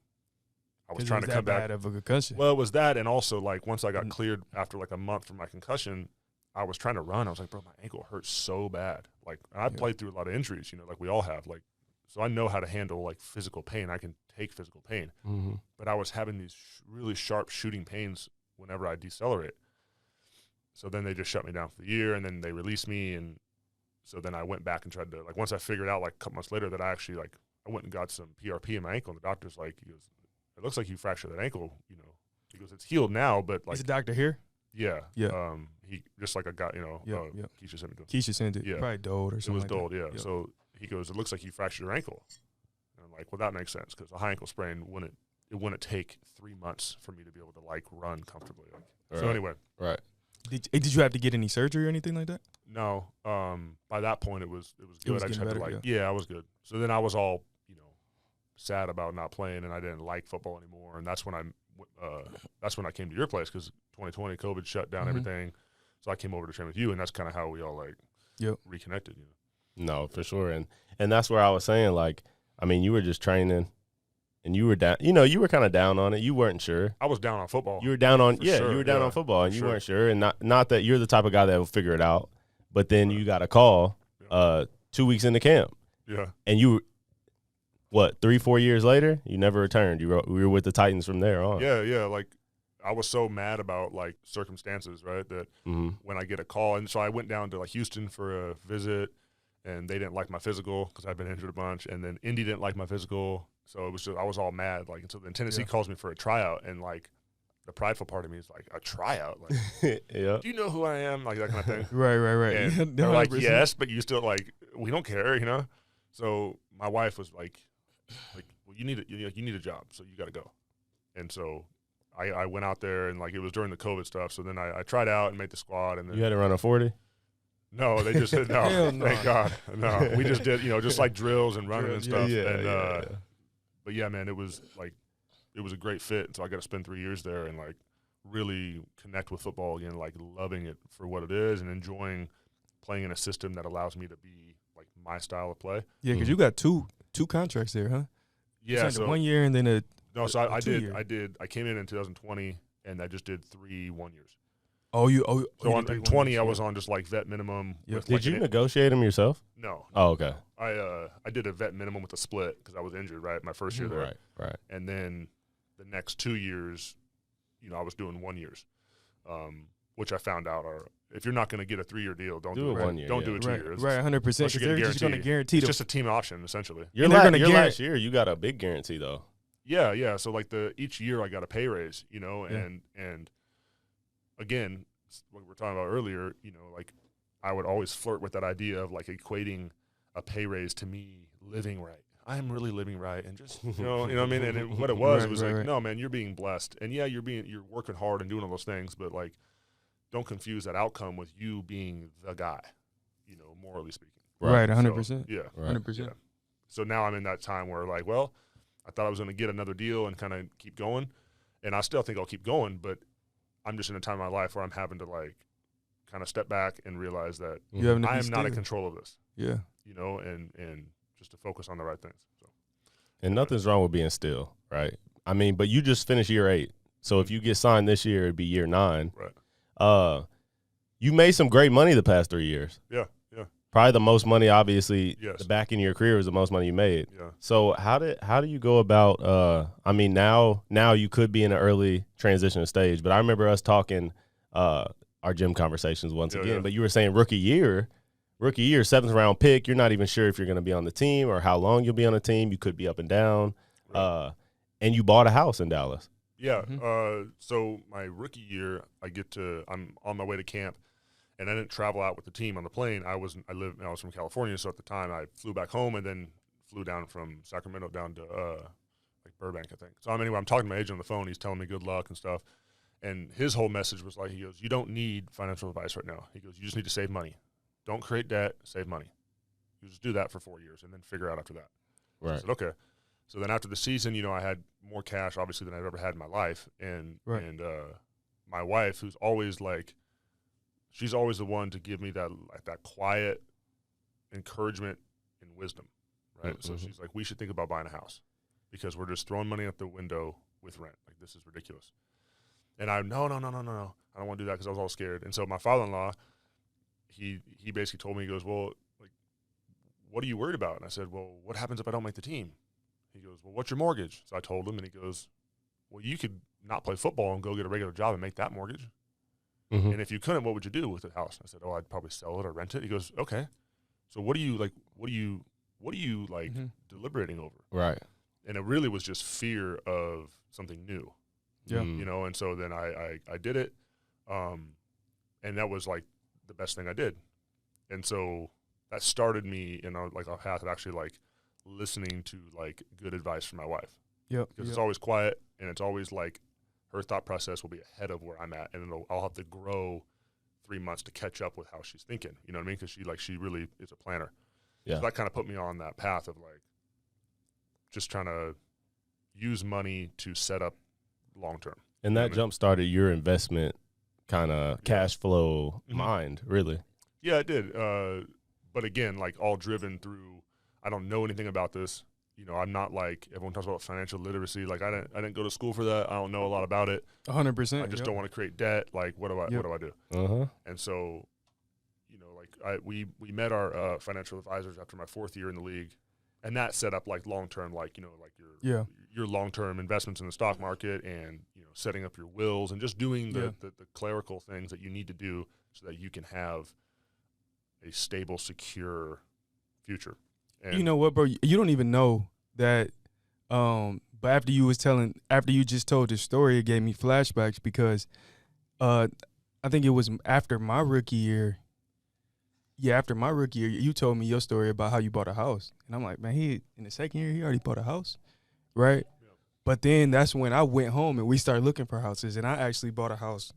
I was trying to come back. Bad of a concussion. Well, it was that, and also like once I got cleared after like a month from my concussion, I was trying to run. I was like, bro, my ankle hurts so bad. Like, and I played through a lot of injuries, you know, like we all have. Like, so I know how to handle like physical pain. I can take physical pain, but I was having these really sharp shooting pains whenever I decelerate. So then they just shut me down for the year, and then they released me, and so then I went back and tried to like once I figured out like a couple months later that I actually like I went and got some PRP in my ankle, and the doctor's like, he goes, it looks like you fractured that ankle, you know. He goes, it's healed now, but like is the doctor here? Yeah. Yeah. He just like I got, you know, Keisha sent me to him. Keisha sent it. Yeah. Probably doled or something. It was like doled, that. yeah. Yep. So he goes, it looks like you fractured your ankle. And I'm like, well, that makes sense because a high ankle sprain wouldn't take 3 months for me to be able to like run comfortably. Like. So anyway. Right. Did you have to get any surgery or anything like that? No. By that point it was good. Was I just had better, to like I was good. So then I was all, you know, sad about not playing, and I didn't like football anymore, and that's when I came to your place because 2020 COVID shut down everything. So I came over to train with you, and that's kind of how we all like reconnected. You know? No, for sure, and that's where I was saying, like, I mean, you were just training, and you were down. You know, you were kind of down on it. You weren't sure. I was down on football. You were down on sure, you were down on football, and you sure. weren't sure, and not that you're the type of guy that will figure it out. But then you got a call 2 weeks into camp. Yeah, and you. What, 3-4 years later, you never returned. We were with the Titans from there on. Yeah. Like, I was so mad about like circumstances, right? That when I get a call, and so I went down to like Houston for a visit, and they didn't like my physical because I'd been injured a bunch, and then Indy didn't like my physical, so it was just I was all mad. Like, until then Tennessee calls me for a tryout, and like the prideful part of me is like, a tryout, like, do you know who I am? Like that kind of thing. Right. And they're like, yes, but you still like, we don't care, you know. So my wife was like, well, you need a job, so you got to go. And so I went out there, and like it was during the COVID stuff. So then I tried out and made the squad. And then you had to run a 40. No, they just said no. Hell no. Thank God, no. We just did, you know, just like drills and running and stuff. Yeah. But yeah, man, it was a great fit. So I got to spend 3 years there and like really connect with football again, like loving it for what it is and enjoying playing in a system that allows me to be like my style of play. Yeah, because you got two contracts there, huh? Yeah, so 1 year and then I 2 year. I came in 2020 and I just did 3 1 years. So in 20 I was on just like vet minimum. Yep. With, Did you negotiate them yourself? No. Oh, okay. I did a vet minimum with a split because I was injured my first year there. Right. And then the next 2 years, you know, I was doing 1 years, which I found out are if you're not going to get a 3-year deal, don't do it 1 year. Don't do it 2 years. Right, 100%. Because they're just going to guarantee it's just a team option essentially. Your last year, you got a big guarantee though. Yeah. So like each year I got a pay raise, you know, and again, what we were talking about earlier, you know, like I would always flirt with that idea of like equating a pay raise to me living right. I'm really living right, and just you know what I mean. And what it was, it was like, no, man, you're being blessed, and yeah, you're working hard and doing all those things, but like, don't confuse that outcome with you being the guy, you know, morally speaking. Right, 100%. So, yeah, 100%. Yeah. So now I'm in that time where like, well, I thought I was going to get another deal and kind of keep going, and I still think I'll keep going, but I'm just in a time in my life where I'm having to like kind of step back and realize that I am not in control of this. Yeah, you know, and just to focus on the right things. So. And nothing's wrong with being still, right? I mean, but you just finished year 8. So if you get signed this year, it'd be year 9. Right. You made some great money the past 3 years. Yeah. Probably the most money, obviously. Yes. The back end of your career was the most money you made. Yeah. So how do you go about? I mean, now you could be in an early transition stage, but I remember us talking our gym conversations once again. Yeah. But you were saying rookie year, 7th round pick. You're not even sure if you're going to be on the team or how long you'll be on the team. You could be up and down. Right. And you bought a house in Dallas. Yeah. So my rookie year, I'm on my way to camp, and I didn't travel out with the team on the plane. I was from California, so at the time I flew back home and then flew down from Sacramento down to like Burbank, I think. So anyway, I'm talking to my agent on the phone. He's telling me good luck and stuff, and his whole message was like, he goes, "You don't need financial advice right now." He goes, "You just need to save money. Don't create debt. Save money. You just do that for 4 years and then figure out after that." Right. So I said, okay. So then after the season, you know, I had more cash obviously than I've ever had in my life, and my wife, who's always like, she's always the one to give me that quiet encouragement and wisdom, right? Mm-hmm. So she's like, we should think about buying a house because we're just throwing money out the window with rent. Like, this is ridiculous. And I, no. I don't want to do that because I was all scared. And so my father-in-law, he basically told me, he goes, well, like, what are you worried about? And I said, well, what happens if I don't make the team? He goes, well, what's your mortgage? So I told him, and he goes, well, you could not play football and go get a regular job and make that mortgage. Mm-hmm. And if you couldn't, what would you do with the house? I said, oh, I'd probably sell it or rent it. He goes, okay. So what are you deliberating over? Right. And it really was just fear of something new. Yeah. You know, and so then I did it. And that was like the best thing I did. And so that started me in a path of actually like listening to like good advice from my wife. Yep. Because it's always quiet, and it's always like her thought process will be ahead of where I'm at, and I'll have to grow 3 months to catch up with how she's thinking. You know what I mean? Because she really is a planner. Yeah. So that kind of put me on that path of like just trying to use money to set up long term. And that jump started your investment kind of cash flow Mm-hmm. mind, really. Yeah, it did. But again, like all driven through, I don't know anything about this. You know, I'm not like everyone talks about financial literacy. Like I didn't go to school for that. I don't know a lot about it. 100%. I just don't want to create debt. Like what do I do? Uh-huh. And so, you know, like we met our financial advisors after my 4th year in the league, and that set up like long term, like, you know, like your long term investments in the stock market, and, you know, setting up your wills and just doing the clerical things that you need to do so that you can have a stable, secure future. And you know what, bro? You don't even know that. But after you just told this story, it gave me flashbacks because, I think it was after my rookie year. Yeah, after my rookie year, you told me your story about how you bought a house, and I'm like, man, he in the second year he already bought a house, right? Yeah. But then that's when I went home and we started looking for houses, and I actually bought a house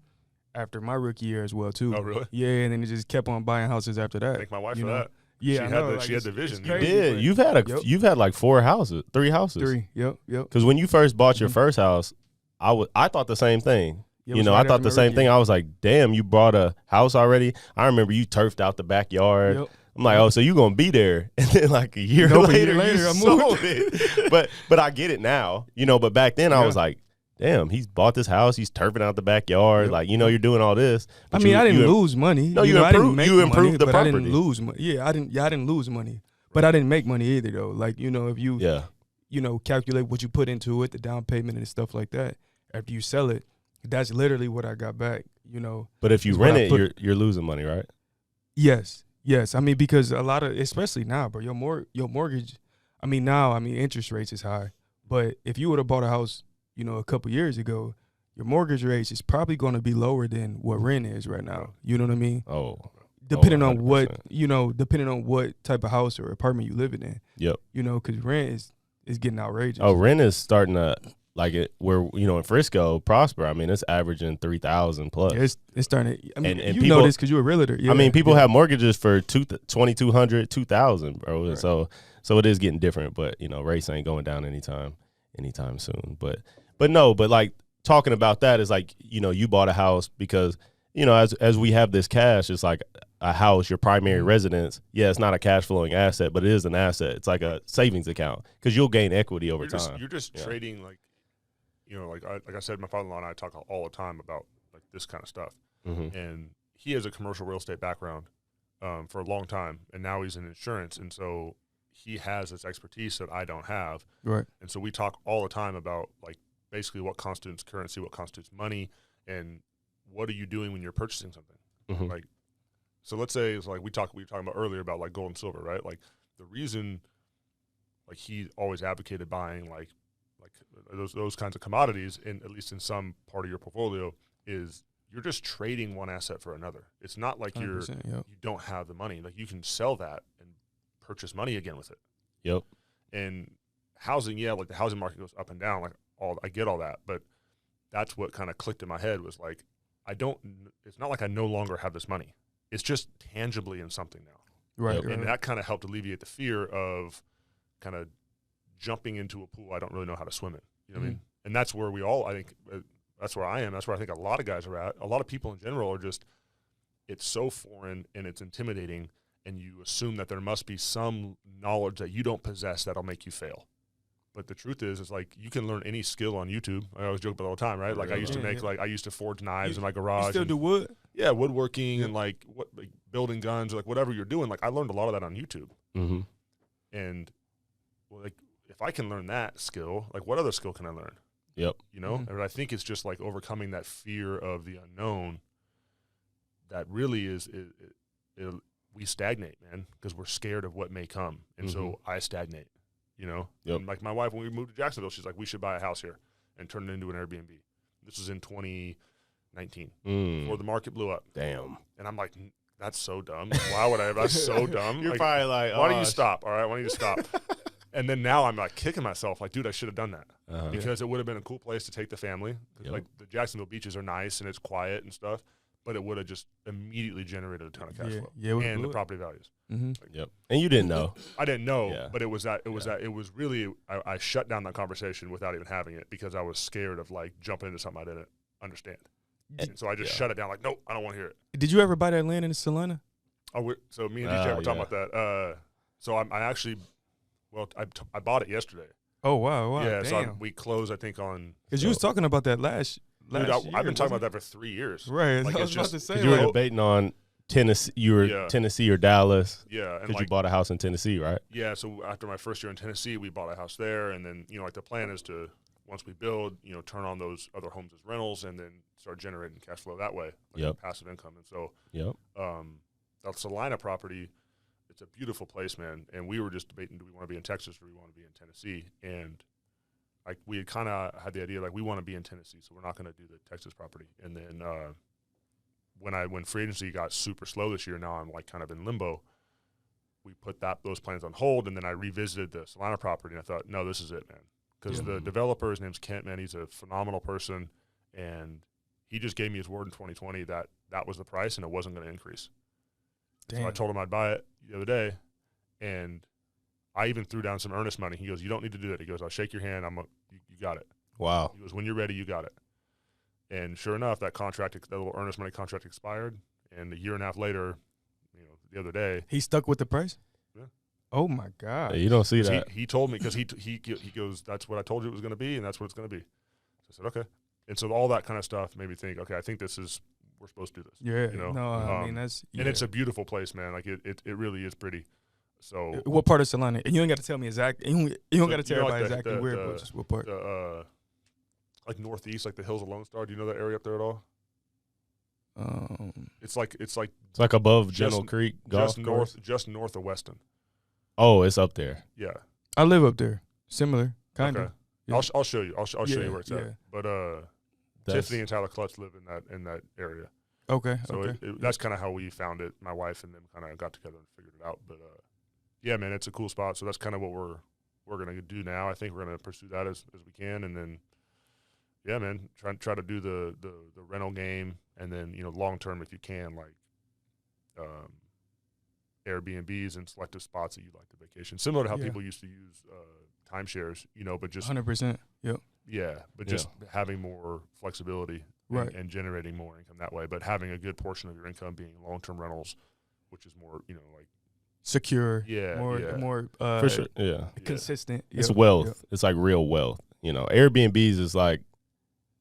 after my rookie year as well too. Oh, really? Yeah, and then it just kept on buying houses after that. Thank my wife you for know? that. Yeah, she had the vision. It's You crazy, did. but- You've had like 3 houses. 3. Yep. Because when you first bought your Mhm. first house, I thought the same thing. Yeah, it You was know, right I thought after the my same rookie thing. year. I was like, damn, you bought a house already? I remember you turfed out the backyard. Yep. I'm like, oh, so you going to be there. And then like a year Nope, a later, year later, you I sold moved. it. But I get it now. You know, but back then I Yeah. was like, damn, he's bought this house. He's turfing out the backyard. Yep. Like, you know, you're doing all this. I but mean, I didn't you lose money. No, you know, I didn't improved. make You improved money, the but I property. didn't lose money. Yeah, I didn't lose money, but I didn't make money either though. Like, you know, if you Yeah. you know, calculate what you put into it, the down payment and stuff like that. After you sell it, that's literally what I got back. You know. But if you is what rent I it, put- you're losing money, right? Yes. I mean, because a lot of, especially now, bro, your mortgage. I mean, now, interest rates is high, but if you would have bought a house, you know, a couple years ago, your mortgage rates is probably going to be lower than what rent is right now. You know what I mean? Oh. Depending on 100%. what, you know, depending on what type of house or apartment you living in. Yep. You know, because rent is getting outrageous. Oh, rent is starting to like it. Where you know in Frisco, Prosper. I mean, it's averaging 3,000 plus. Yeah, it's starting to, I mean, And you people- know this because you're a realtor. Yeah, I mean, people yeah. have mortgages for 2,200, 2,000, bro. Right. So it is getting different. But you know, rates ain't going down anytime soon. But like talking about that is like, you know, you bought a house because, you know, as we have this cash, it's like a house, your primary residence. Yeah, it's not a cash flowing asset, but it is an asset. It's like a savings account because you'll gain equity over time. You're just Yeah. trading, like, you know, like I said, my father-in-law and I talk all the time about like this kind of stuff. Mhm. And he has a commercial real estate background for a long time, and now he's in insurance, and so he has this expertise that I don't have. Right. And so we talk all the time about like basically what constitutes currency, what constitutes money, and what are you doing when you're purchasing something. Mhm. Like, so let's say it's like we were talking about earlier about like gold and silver, right? Like the reason like he always advocated buying like those kinds of commodities in at least in some part of your portfolio is you're just trading one asset for another. It's not like 100%, yep. you don't have the money. Like you can sell that and purchase money again with it. Yep. And housing, yeah, like the housing market goes up and down, like I get all that, but that's what kind of clicked in my head was like, it's not like I no longer have this money. It's just tangibly in something now. Right. Yep. right. And that kind of helped alleviate the fear of kind of jumping into a pool I don't really know how to swim in. You know what I mean? And that's where we all, I think, that's where I am. That's where I think a lot of guys are at. A lot of people in general are just, it's so foreign and it's intimidating, and you assume that there must be some knowledge that you don't possess that'll make you fail. But the truth is like you can learn any skill on YouTube. I always joke about it all the time, right? Like I used to make like I used to forge knives in my garage. You still do wood? Yeah, woodworking and like building guns, or like whatever you're doing. Like I learned a lot of that on YouTube. Mm-hmm. And well, like if I can learn that skill, like what other skill can I learn? Yep. You know, and I think it's just like overcoming that fear of the unknown. That really is we stagnate, man, because we're scared of what may come, and so I stagnate. You know, and like my wife, when we moved to Jacksonville, she's like, we should buy a house here and turn it into an Airbnb. This was in 2019 before the market blew up. Damn. And I'm like, that's so dumb. Why would I? That's so dumb. You're like, probably like, why don't you stop? All right, why don't you stop? And then now I'm like kicking myself, like, dude, I should have done that because it would have been a cool place to take the family. Like the Jacksonville beaches are nice and it's quiet and stuff, but it would have just immediately generated a ton of cash flow and the property values. Like, and you didn't know. I didn't know, but it was really, I shut down that conversation without even having it because I was scared of like jumping into something I didn't understand. And so I just shut it down like, nope, I don't want to hear it. Did you ever buy that land in Salina? Oh, so me and DJ were talking about that. So I actually, I bought it yesterday. Oh, wow. Yeah, Damn. so we closed, I think, on. Because you was talking about that last Dude, year, I've been talking about that for 3 years. Right. Like, I was about to say. You were debating on Tennessee. You were Tennessee or Dallas. Yeah, and because you bought a house in Tennessee, right? Yeah. So after my first year in Tennessee, we bought a house there, and then like the plan is to once we build, turn on those other homes as rentals, and then start generating cash flow that way, like passive income. And so, that Salina property, it's a beautiful place, man. And we were just debating: do we want to be in Texas or do we want to be in Tennessee? And like we had kind of had the idea like we want to be in Tennessee, so we're not going to do the Texas property. And then when free agency got super slow this year, now I'm like kind of in limbo. We put those plans on hold, and then I revisited the Salina property, and I thought, no, this is it, man. Because the developer, his name's Kent, man, he's a phenomenal person, and he just gave me his word in 2020 that that was the price and it wasn't going to increase. So I told him I'd buy it the other day, and I even threw down some earnest money. He goes, you don't need to do that. He goes, I'll shake your hand. You got it. Wow. He goes, when you're ready, you got it. And sure enough, that little earnest money contract expired, and a year and a half later, the other day, he stuck with the price. Yeah. Oh my God. Yeah, you don't see that. He told me because he goes, that's what I told you it was going to be, and that's what it's going to be. So I said, okay. And so all that kind of stuff made me think, okay, I think we're supposed to do this. Yeah. No, I mean that's. Yeah. And it's a beautiful place, man. Like it really is pretty. So what part of Salina? And you ain't got to tell me exactly. You don't got to tell everybody exactly where, but just what part. Like northeast, like the hills of Lone Star. Do you know that area up there at all? It's like above General Creek, just north of Weston. Oh, it's up there. Yeah, I live up there. Similar, kind of. Okay. Yeah. I'll show you. I'll show you where it's at. But Tiffany and Tyler Klutz live in that area. Okay. So that's kind of how we found it. My wife and them kind of got together and figured it out. But yeah, man, it's a cool spot. So that's kind of what we're gonna do now. I think we're gonna pursue that as we can, and then yeah, man, try to do the rental game, and then long term if you can, like Airbnbs and selective spots that you like to vacation, similar to how people used to use timeshares, but just 100%. Yep. Yeah, but just having more flexibility, right, and generating more income that way. But having a good portion of your income being long-term rentals, which is more, like secure. Yeah, more for sure. Yeah, consistent. It's wealth. Yep. It's like real wealth. Airbnbs is like,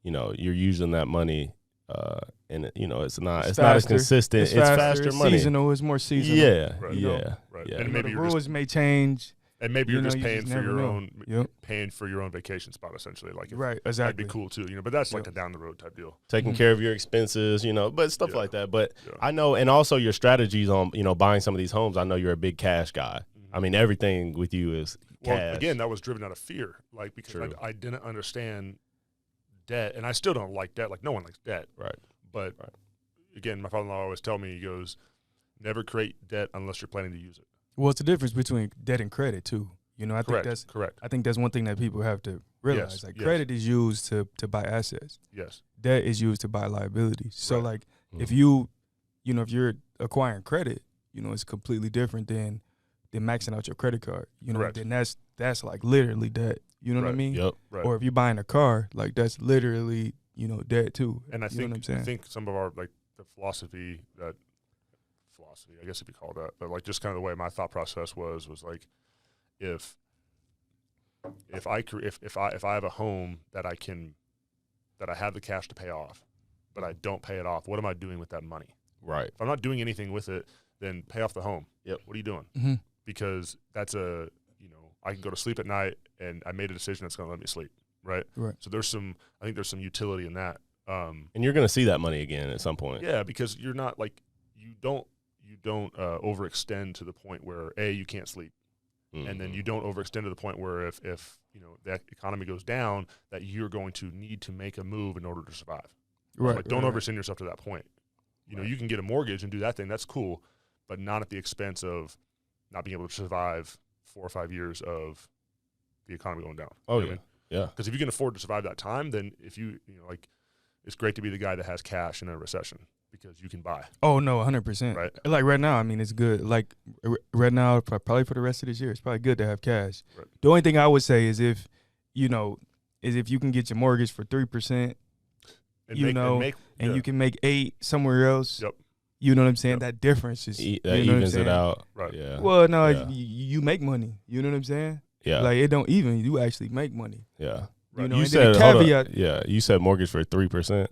you're using that money. And it's not as consistent. It's faster money. Seasonal. It's more seasonal. Yeah, right. Yeah. And maybe the rules may change. And maybe you're just paying for your own, yep, paying for your own vacation spot essentially. Like right, exactly. That'd be cool too. But that's like a down the road type deal. Taking care of your expenses, but stuff like that. But I know, and also your strategies on buying some of these homes. I know you're a big cash guy. Mm-hmm. I mean, everything with you is cash. Well, again, that was driven out of fear, like because I didn't understand debt, and I still don't like debt. Like no one likes debt, right? But again, my father-in-law always tell me, he goes, never create debt unless you're planning to use it. Well, it's the difference between debt and credit too. I think that's correct. I think that's one thing that people have to realize. Yes, credit is used to buy assets. Yes. Debt is used to buy liabilities. So if you, if you're acquiring credit, it's completely different than maxing out your credit card. Then that's like literally debt. You know what I mean? Yep. Right. Or if you're buying a car, like that's literally, debt too. And I think know what I'm saying? I think some of our the philosophy, I guess if you call it that, but like just kind of the way my thought process was like, if if I have a home that I have the cash to pay off, but I don't pay it off, what am I doing with that money? Right. If I'm not doing anything with it, then pay off the home. Yep. What are you doing? Mm-hmm. Because that's I can go to sleep at night and I made a decision that's going to let me sleep. Right. Right. So I think there's some utility in that. And you're going to see that money again at some point. Yeah, because you're not like, you don't overextend to the point where you can't sleep. Mm-hmm. And then you don't overextend to the point where if the economy goes down, that you're going to need to make a move in order to survive. Right. Like, don't overextend yourself to that point. You can get a mortgage and do that thing. That's cool, but not at the expense of not being able to survive 4 or 5 years of the economy going down. Oh, yeah. I mean? Yeah. Because if you can afford to survive that time, then if it's great to be the guy that has cash in a recession because you can buy. Oh, no, 100%. Right. Like right now, I mean, it's good. Like right now, probably for the rest of this year, it's probably good to have cash. Right. The only thing I would say is if you can get your mortgage for 3%, and you can make 8 somewhere else. Yep. You know what I'm saying? Yep. That difference is that evens it out. Right. Yeah. Well, no, you make money. You know what I'm saying? Yeah. Like it don't even. You actually make money. Yeah. Right. You and said then the caveat. Yeah. You said mortgage for 3%.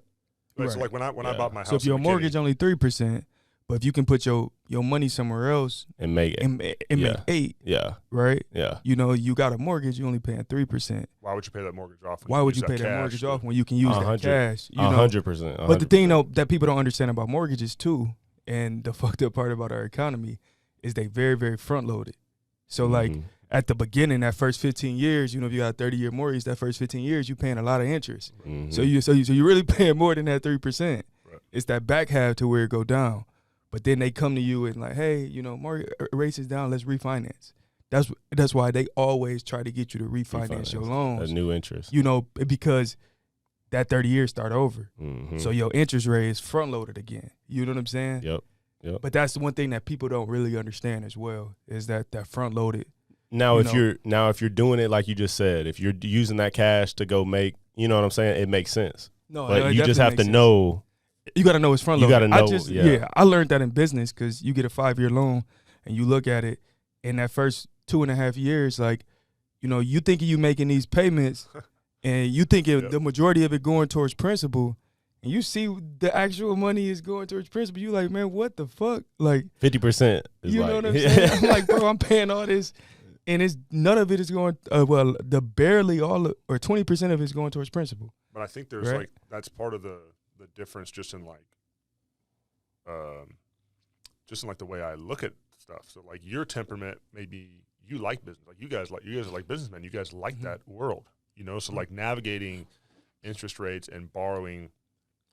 Right. So like when I bought my house. So if your mortgage only 3%, but if you can put your money somewhere else and make it and make 8, yeah, right? Yeah. You got a mortgage, you only paying 3%. Why would you pay that mortgage off? Why would you pay that mortgage off when you can use that cash? 100%. But the thing though that people don't understand about mortgages too, and the fucked up part about our economy is they very, very front loaded. So like at the beginning, that first 15 years, if you got a 30-year mortgage, that first 15 years you paying a lot of interest. Mm-hmm. So you're really paying more than that 3%. Right. It's that back half to where it go down. But then they come to you and like, hey, mortgage rates is down, let's refinance. That's why they always try to get you to refinance your loans. A new interest. Because that 30 years start over. Mm-hmm. So your interest rate is front loaded again. You know what I'm saying? Yep. But that's the one thing that people don't really understand as well, is that front loaded. Now if you're doing it like you just said, if you're using that cash to go make, you know what I'm saying, it makes sense. No, but you just have to know. You got to know it's front loaded. You got to know. I learned that in business because you get a 5-year loan and you look at it in that first 2.5 years, like, you thinking you making these payments and you thinking the majority of it going towards principal, and you see the actual money is going towards principal. You like, man, what the fuck? Like 50% is you know what I'm saying? I'm like, bro, I'm paying all this. And none of it is going. Barely all or 20% of it is going towards principal. But I think there's that's part of the difference, just in the way I look at stuff. So like your temperament, maybe you like business, like you guys are like businessmen. You guys like that world, So like navigating interest rates and borrowing,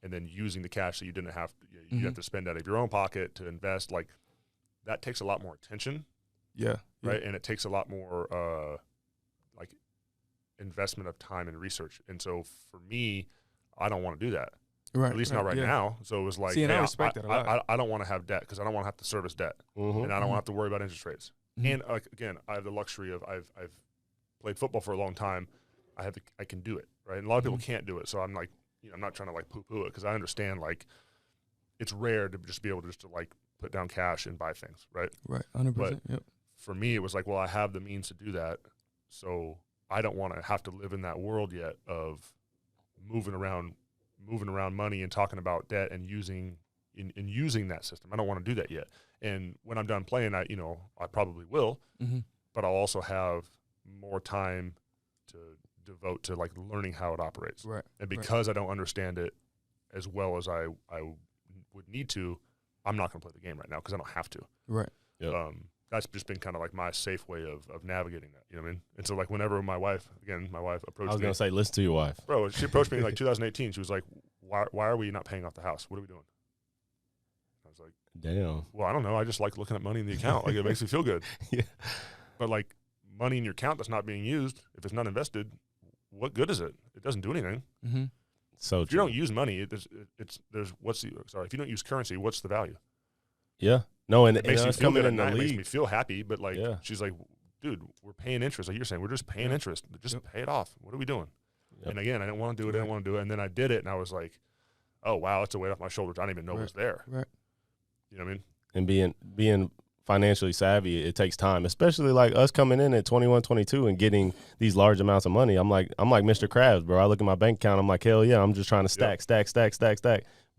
and then using the cash that you didn't have to, you have to spend out of your own pocket to invest. Like that takes a lot more attention. Yeah. Right. And it takes a lot more investment of time and research. And so for me, I don't want to do that. Right. At least not right now. So it was like, I respect that a lot. I don't want to have debt because I don't want to have to service debt. Mm-hmm. And I don't want to have to worry about interest rates. Mm-hmm. And again, I have the luxury of I've played football for a long time. I can do it. Right. And a lot of people can't do it. So I'm like, I'm not trying to like poo-poo it because I understand like it's rare to just be able to put down cash and buy things. Right. Right. 100%. But yep. For me, it was like, well, I have the means to do that, so I don't want to have to live in that world yet of moving around money and talking about debt and using that system. I don't want to do that yet. And when I'm done playing, I probably will, but I'll also have more time to devote to like learning how it operates. Right. And because I don't understand it as well as I would need to, I'm not going to play the game right now because I don't have to. Right. Yep. That's just been kind of like my safe way of navigating that, you know what I mean? And so like whenever my wife approached me. I was going to say, listen to your wife. Bro, she approached me in like 2018. She was like, why are we not paying off the house? What are we doing? I was like, damn. Well, I don't know. I just like looking at money in the account. Like it makes me feel good. Yeah. But like money in your account that's not being used, if it's not invested, what good is it? It doesn't do anything. Mm-hmm. So if you don't use money, if you don't use currency, what's the value? Yeah. No, and it makes me feel good at night. It makes league. me feel happy, but like she's like, dude, we're paying interest. Like you're saying, we're just paying interest. Just pay it off. What are we doing? Yep. And again, I didn't want to do it. I didn't want to do it. And then I did it, and I was like, oh wow, it's a weight off my shoulders. I didn't even know it was there. Right. You know what I mean? And being financially savvy, it takes time, especially like us coming in at 21, 22 and getting these large amounts of money. I'm like Mr. Krabs, bro. I look at my bank account. I'm like, hell yeah, I'm just trying to stack.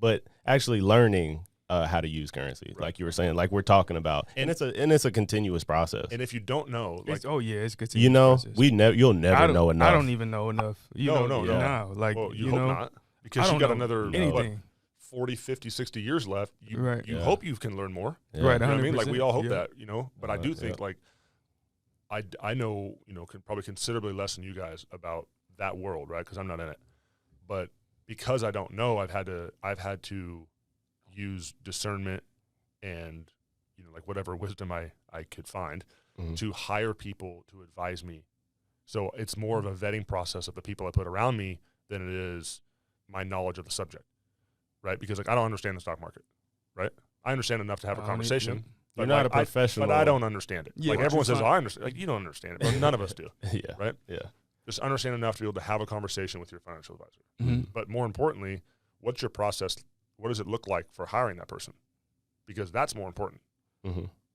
But actually learning how to use currency, like you were saying, like we're talking about, and it's a continuous process. And if you don't know, like, it's continuous. You know, process. you'll never know enough. I don't even know enough. No. Now, like, well, you you hope know, not, because you got another anything. 40, 50, 60 years left. You hope you can learn more. Yeah. Right, You know what I mean? Like, we all hope yeah. that, you know, but I do think like I know, you know, probably considerably less than you guys about that world, right? Because I'm not in it. But because I don't know, I've had to use discernment and, you know, like whatever wisdom I could find to hire people to advise me. So it's more of a vetting process of the people I put around me than it is my knowledge of the subject, right? Because like I don't understand the stock market, right? I understand enough to have a conversation. You're not a professional. But I don't understand it. Yeah, like everyone says, I understand. Like you don't understand it, but none of us do. Yeah. Right? Yeah. Just understand enough to be able to have a conversation with your financial advisor. Mm-hmm. But more importantly, what's your process? What does it look like for hiring that person? Because that's more important,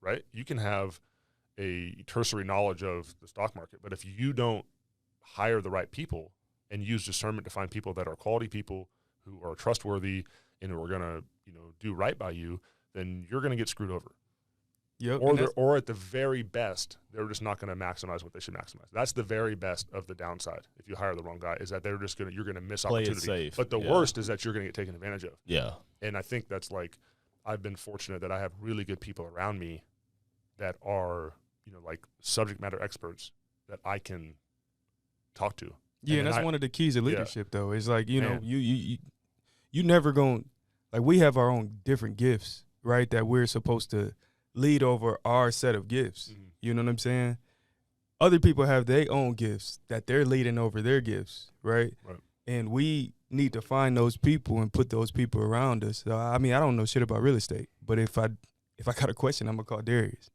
right? You can have a cursory knowledge of the stock market, but if you don't hire the right people and use discernment to find people that are quality people who are trustworthy and who are going to, you know, do right by you, then you're going to get screwed over. Yep. Or at the very best, they're just not going to maximize what they should maximize. That's the very best of the downside. If you hire the wrong guy, is that you're going to miss Play opportunity. it safe. But the worst is that you're going to get taken advantage of. Yeah. And I think that's like, I've been fortunate that I have really good people around me that are, you know, like subject matter experts that I can talk to. Yeah, and that's one of the keys of leadership, though. It's like, you know, you never going, like we have our own different gifts, right, that we're supposed to lead over our set of gifts. Mm-hmm. You know what I'm saying? Other people have their own gifts that they're leading over their gifts, right? And we need to find those people and put those people around us. So, I mean, I don't know shit about real estate, but if I got a question, I'm going to call Darius,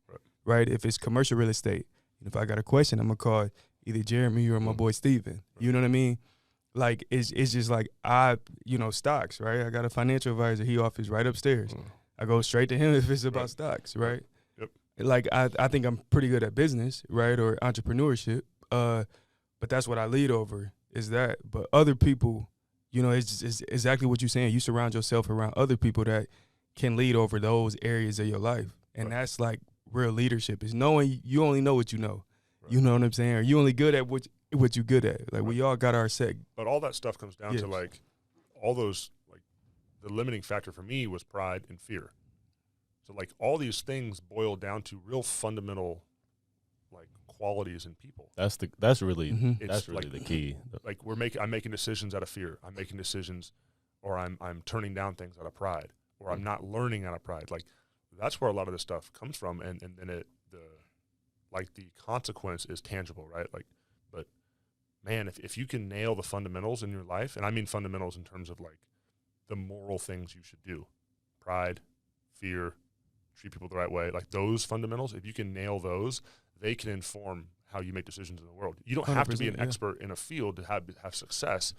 right? If it's commercial real estate, and if I got a question, I'm going to call either Jeremy or my boy Steven. You know what I mean? Like, it's just like stocks, right? I got a financial advisor. He offers right upstairs. I go straight to him if it's about stocks, right? Yep. Like, I think I'm pretty good at business, right, or entrepreneurship, but that's what I lead over is that. But other people, you know, it's exactly what you're saying. You surround yourself around other people that can lead over those areas of your life. And that's like real leadership is knowing you only know what you know. You know what I'm saying? Or you only good at what you're good at. Like we all got our set. But all that stuff comes down to like all those, like the limiting factor for me was pride and fear. So like all these things boil down to real fundamental like qualities in people. That's really like, the key. Like I'm making decisions out of fear. I'm making decisions, or I'm turning down things out of pride, or I'm not learning out of pride. Like that's where a lot of this stuff comes from, and then the consequence is tangible, right? Like, but man, if you can nail the fundamentals in your life, and I mean fundamentals in terms of like the moral things you should do, pride, fear, treat people the right way, like those fundamentals, if you can nail those, they can inform how you make decisions in the world. You don't have to be an expert in a field to have success,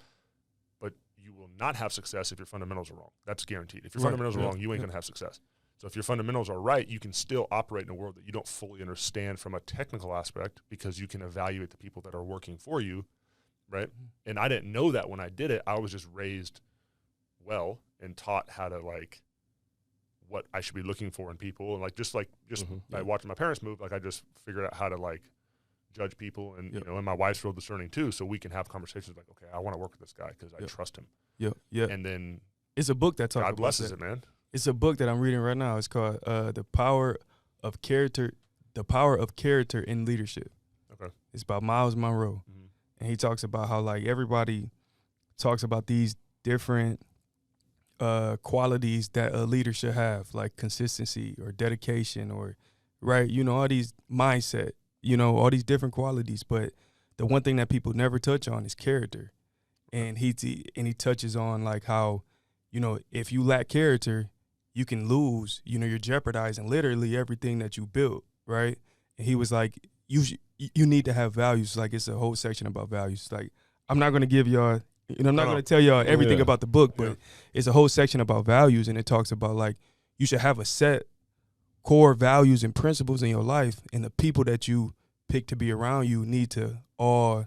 but you will not have success if your fundamentals are wrong. That's guaranteed. If your fundamentals are wrong, you ain't going to have success. So if your fundamentals are right, you can still operate in a world that you don't fully understand from a technical aspect because you can evaluate the people that are working for you, right? And I didn't know that when I did it. I was just raised well and taught how to like what I should be looking for in people, and by watching my parents move, like I just figured out how to like judge people, and you know, and my wife's real discerning too, so we can have conversations like, okay, I want to work with this guy because I trust him. And then it's a book that talks God about blesses that. it, man. It's a book that I'm reading right now. It's called The Power of Character in Leadership. Okay. It's about Miles Monroe. And he talks about how like everybody talks about these different qualities that a leader should have, like consistency or dedication or, right, you know, all these mindset, you know, all these different qualities. But the one thing that people never touch on is character. And he touches on like how, you know, if you lack character, you can lose, you know, you're jeopardizing literally everything that you built, right? And he was like, you need to have values. Like it's a whole section about values. Like I'm not going to give y'all, you know, I'm not going to tell y'all everything about the book, but it's a whole section about values, and it talks about like you should have a set core values and principles in your life, and the people that you pick to be around you need to all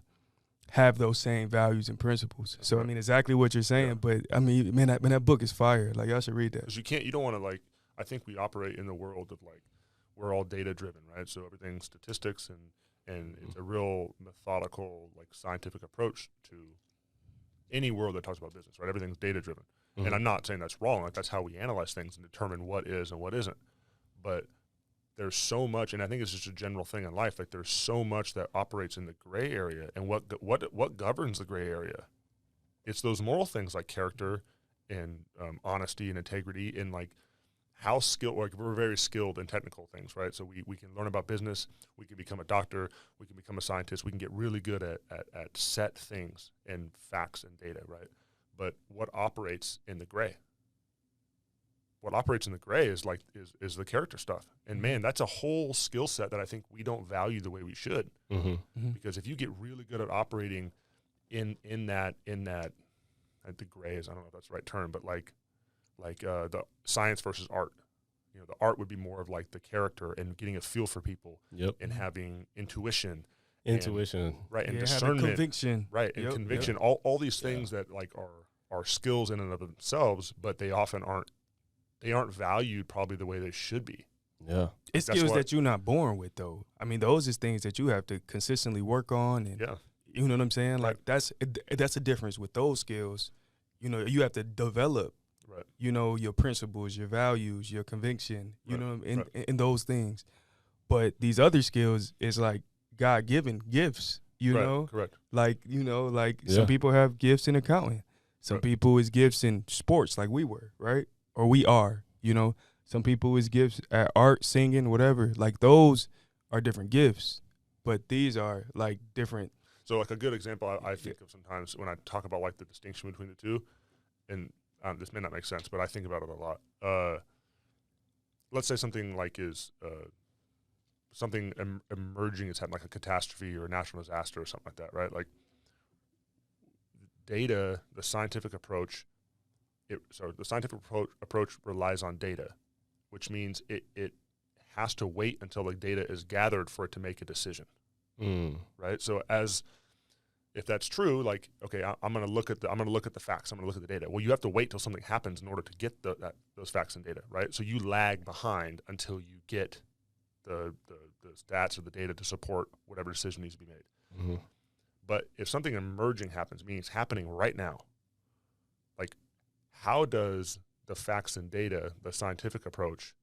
have those same values and principles. So I mean, exactly what you're saying, but I mean, man, that book is fire. Like, y'all should read that. Because you don't want to, like, I think we operate in the world of, like, we're all data driven, right? So everything's statistics, and it's a real methodical, like, scientific approach to any world that talks about business, right? Everything's data driven. And I'm not saying that's wrong. Like, that's how we analyze things and determine what is and what isn't. But there's so much, and I think it's just a general thing in life. Like, there's so much that operates in the gray area, and what governs the gray area? It's those moral things like character and honesty and integrity, and like how skilled. Like, we're very skilled in technical things, right? So we can learn about business. We can become a doctor. We can become a scientist. We can get really good at set things and facts and data, right? But what operates in the gray? What operates in the gray is the character stuff. And man, that's a whole skill set that I think we don't value the way we should. Because if you get really good at operating in that I think gray is, I don't know if that's the right term, but like the science versus art. You know, the art would be more of like the character and getting a feel for people and having intuition. Right, and discernment. Conviction. Right, and conviction. All these things that like are skills in and of themselves, but they often aren't valued probably the way they should be. Yeah. It's skills that you're not born with, though. I mean, those is things that you have to consistently work on. And you know what I'm saying? Like, that's a difference with those skills. You know, you have to develop, you know, your principles, your values, your conviction, you know, in those things. But these other skills is like God-given gifts, you know? Correct. Like, you know, like some people have gifts in accounting. Some people is gifts in sports like we were, right? Or we are, you know. Some people is gifts at art, singing, whatever. Like, those are different gifts, but these are like different. So like a good example I think of sometimes when I talk about like the distinction between the two, and this may not make sense, but I think about it a lot. Let's say something like is something emerging has happened, like a catastrophe or a national disaster or something like that, right? Like data, the scientific approach. The scientific approach relies on data, which means it has to wait until the data is gathered for it to make a decision, right? So if that's true, like, okay, I'm going to look at the facts. I'm going to look at the data. Well, you have to wait till something happens in order to get those facts and data, right? So you lag behind until you get the stats or the data to support whatever decision needs to be made. But if something emerging happens, meaning it's happening right now, like, how does the facts and data, the scientific approach,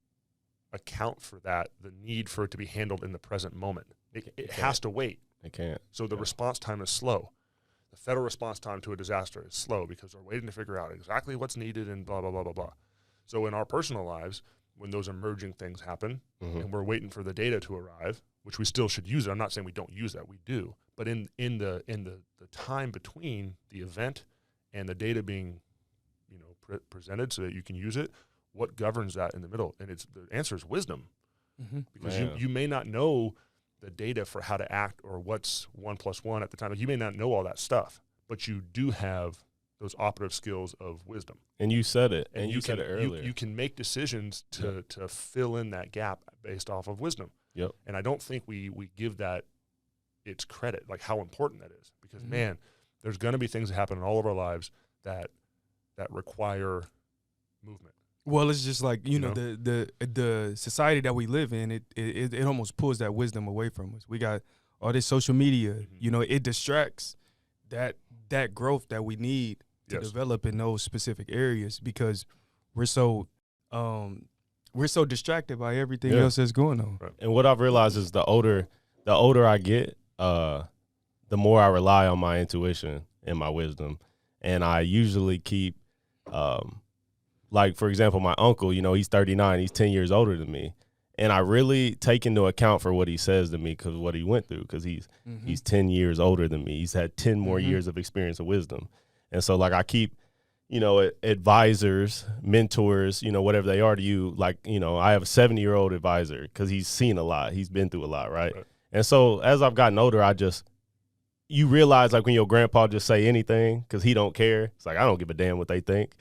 account for that, the need for it to be handled in the present moment? It has to wait. It can't. So the response time is slow. The federal response time to a disaster is slow because they're waiting to figure out exactly what's needed and blah, blah, blah, blah, blah. So in our personal lives, when those emerging things happen and we're waiting for the data to arrive, which we still should use it. I'm not saying we don't use that. We do. But in the time between the event and the data being presented so that you can use it, what governs that in the middle? And the answer is wisdom, because you may not know the data for how to act or what's 1 + 1 at the time. Like, you may not know all that stuff, but you do have those operative skills of wisdom. And you said it, and you said it earlier. You can make decisions to fill in that gap based off of wisdom. Yep. And I don't think we give that its credit, like how important that is, because man, there's going to be things that happen in all of our lives that require movement. Well, it's just like, you know, the society that we live in, it almost pulls that wisdom away from us. We got all this social media, you know, it distracts that growth that we need to develop in those specific areas, because we're so distracted by everything else that's going on. Right. And what I've realized is the older I get, the more I rely on my intuition and my wisdom. And I usually keep, like, for example, my uncle, you know, he's 39, he's 10 years older than me. And I really take into account for what he says to me because of what he went through, because he's 10 years older than me. He's had 10 more years of experience and wisdom. And so, like, I keep, you know, advisors, mentors, you know, whatever they are to you. Like, you know, I have a 70-year-old advisor because he's seen a lot. He's been through a lot, right? And so as I've gotten older, you realize, like, when your grandpa just say anything because he don't care, it's like, I don't give a damn what they think.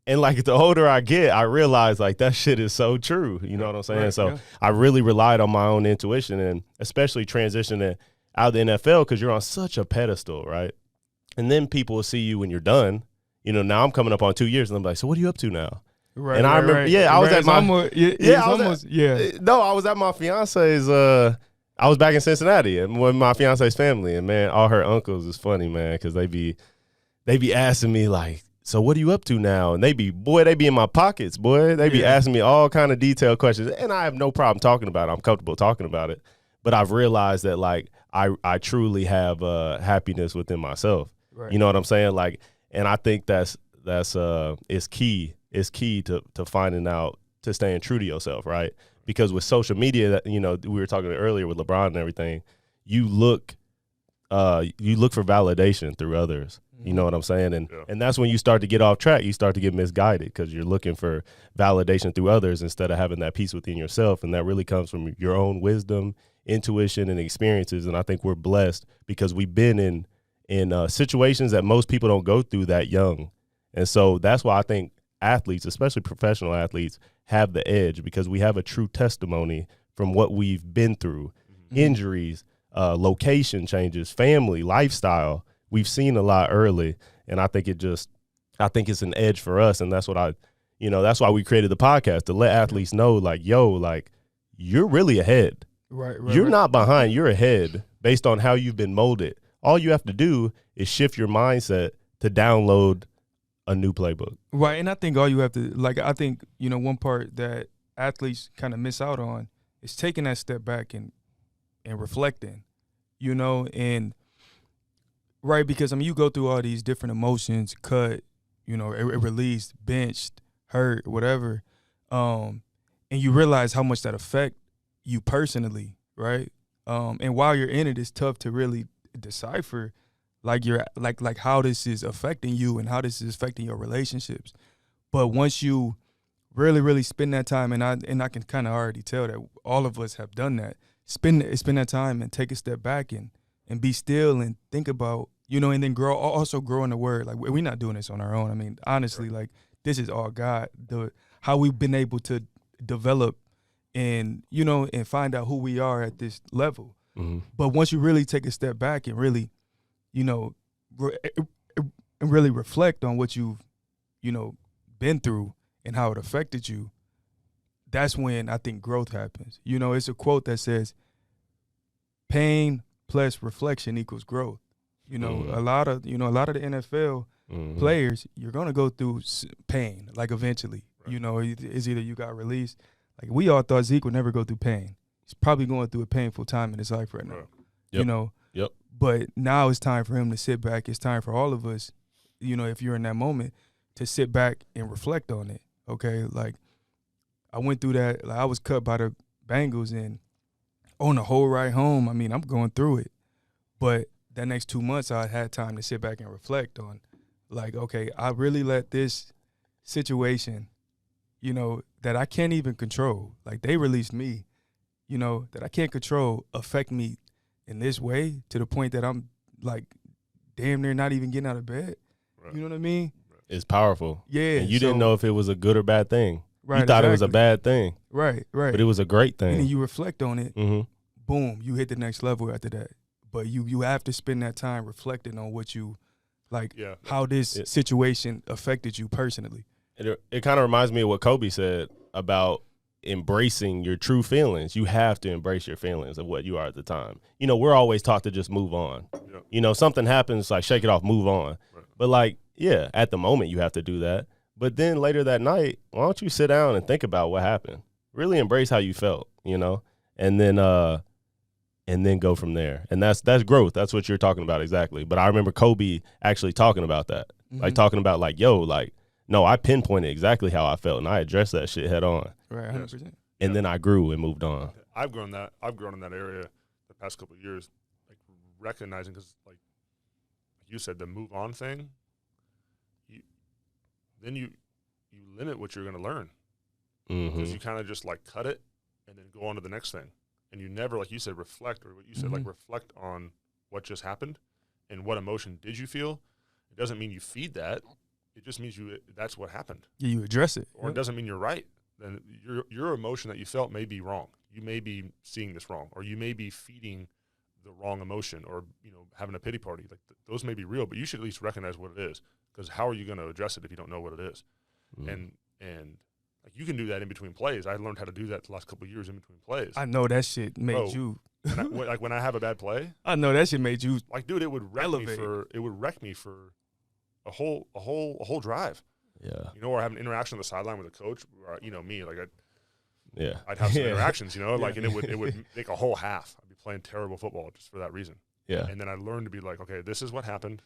And like the older I get, I realize like that shit is so true. You know what I'm saying? Right, So yeah. I really relied on my own intuition, and especially transitioning out of the NFL because you're on such a pedestal, right? And then people will see you when you're done. You know, now I'm coming up on 2 years, and I'm like, so what are you up to now? Right. And I remember, I was at my, I was at my fiance's. I was back in Cincinnati with my fiance's family, and man, all her uncles is funny, man, because they be asking me like, so what are you up to now? And they be in my pockets, boy. They be asking me all kind of detailed questions, and I have no problem talking about it. I'm comfortable talking about it, but I've realized that like I truly have happiness within myself. Right. You know what I'm saying? Like, and I think that's is key. It's key to finding out, to staying true to yourself, right? Because with social media, that, you know, we were talking earlier with LeBron and everything, you look for validation through others. You know what I'm saying? And that's when you start to get off track. You start to get misguided because you're looking for validation through others instead of having that peace within yourself. And that really comes from your own wisdom, intuition, and experiences. And I think we're blessed because we've been in situations that most people don't go through that young. And so that's why I think athletes, especially professional athletes, have the edge, because we have a true testimony from what we've been through. Injuries, location changes, family, lifestyle. We've seen a lot early, and I think it's an edge for us, and that's that's why we created the podcast, to let athletes know, like, yo, like, you're really ahead. Right. You're not behind, you're ahead based on how you've been molded. All you have to do is shift your mindset to download a new playbook. Right, and I think all you have to, like, I think, you know, one part that athletes kind of miss out on is taking that step back and reflecting, you know, and right, because I mean, you go through all these different emotions, cut, you know, released, benched, hurt, whatever, and you realize how much that affect you personally, right? And while you're in it, it's tough to really decipher like you're like how this is affecting you and how this is affecting your relationships. But once you really spend that time, and I can kind of already tell that all of us have done that, spend that time and take a step back and be still and think about, you know, and then grow in the word. Like, we're not doing this on our own. I mean, honestly, like, this is all God, how we've been able to develop and, you know, and find out who we are at this level. Mm-hmm. But once you really take a step back and really, you know, and really reflect on what you've, you know, been through and how it affected you, that's when I think growth happens. You know, it's a quote that says, pain plus reflection equals growth. You know, a lot of the NFL players, you're going to go through pain, like, eventually. Right. You know, it's either you got released. Like, we all thought Zeke would never go through pain. He's probably going through a painful time in his life right now. Yep. You know? Yep. But now it's time for him to sit back. It's time for all of us, you know, if you're in that moment, to sit back and reflect on it, okay? Like, I went through that. Like, I was cut by the Bengals, and on the whole ride home, I mean, I'm going through it. But that next 2 months, I had time to sit back and reflect on, like, okay, I really let this situation, you know, that I can't even control, like, they released me, you know, that I can't control, affect me in this way to the point that I'm, like, damn near not even getting out of bed. Right. You know what I mean? It's powerful. Yeah. And you didn't know if it was a good or bad thing. Right. You thought it was a bad thing. Right. But it was a great thing. And then you reflect on it. Mm-hmm. Boom, you hit the next level after that. But you have to spend that time reflecting on what you, like, how this situation affected you personally. It kind of reminds me of what Kobe said about embracing your true feelings. You have to embrace your feelings of what you are at the time. You know, we're always taught to just move on. Yep. You know, something happens, like, shake it off, move on. Right. But, like, yeah, at the moment you have to do that. But then later that night, why don't you sit down and think about what happened? Really embrace how you felt, you know, and then go from there. And that's growth. That's what you're talking about exactly. But I remember Kobe actually talking about that, like, talking about, like, yo, like, no, I pinpointed exactly how I felt, and I addressed that shit head on. Right, 100%. And then I grew and moved on. I've grown in that area the past couple of years, like, recognizing, because, like you said, the move on thing, you limit what you're going to learn, because you kind of just, like, cut it and then go on to the next thing. And you never, like you said, reflect, or what you said, like, reflect on what just happened and what emotion did you feel. It doesn't mean you feed that. it just means that's what happened. Yeah, you address it. Or it doesn't mean you're right. Then your emotion that you felt may be wrong. You may be seeing this wrong, or you may be feeding the wrong emotion, or having a pity party. Like those may be real, but you should at least recognize what it is. Because how are you going to address it if you don't know what it is? And like you can do that in between plays. I learned how to do that the last couple of years in between plays. I know that shit made you. When I have a bad play, I know that shit made you. Like, dude, it would wreck me for a whole drive. Yeah. Or have an interaction on the sideline with a coach. Or, me, like I'd have some Yeah. interactions. Like, and it would make a whole half. I'd be playing terrible football just for that reason. Yeah. And then I learned to be like, okay, this is what happened.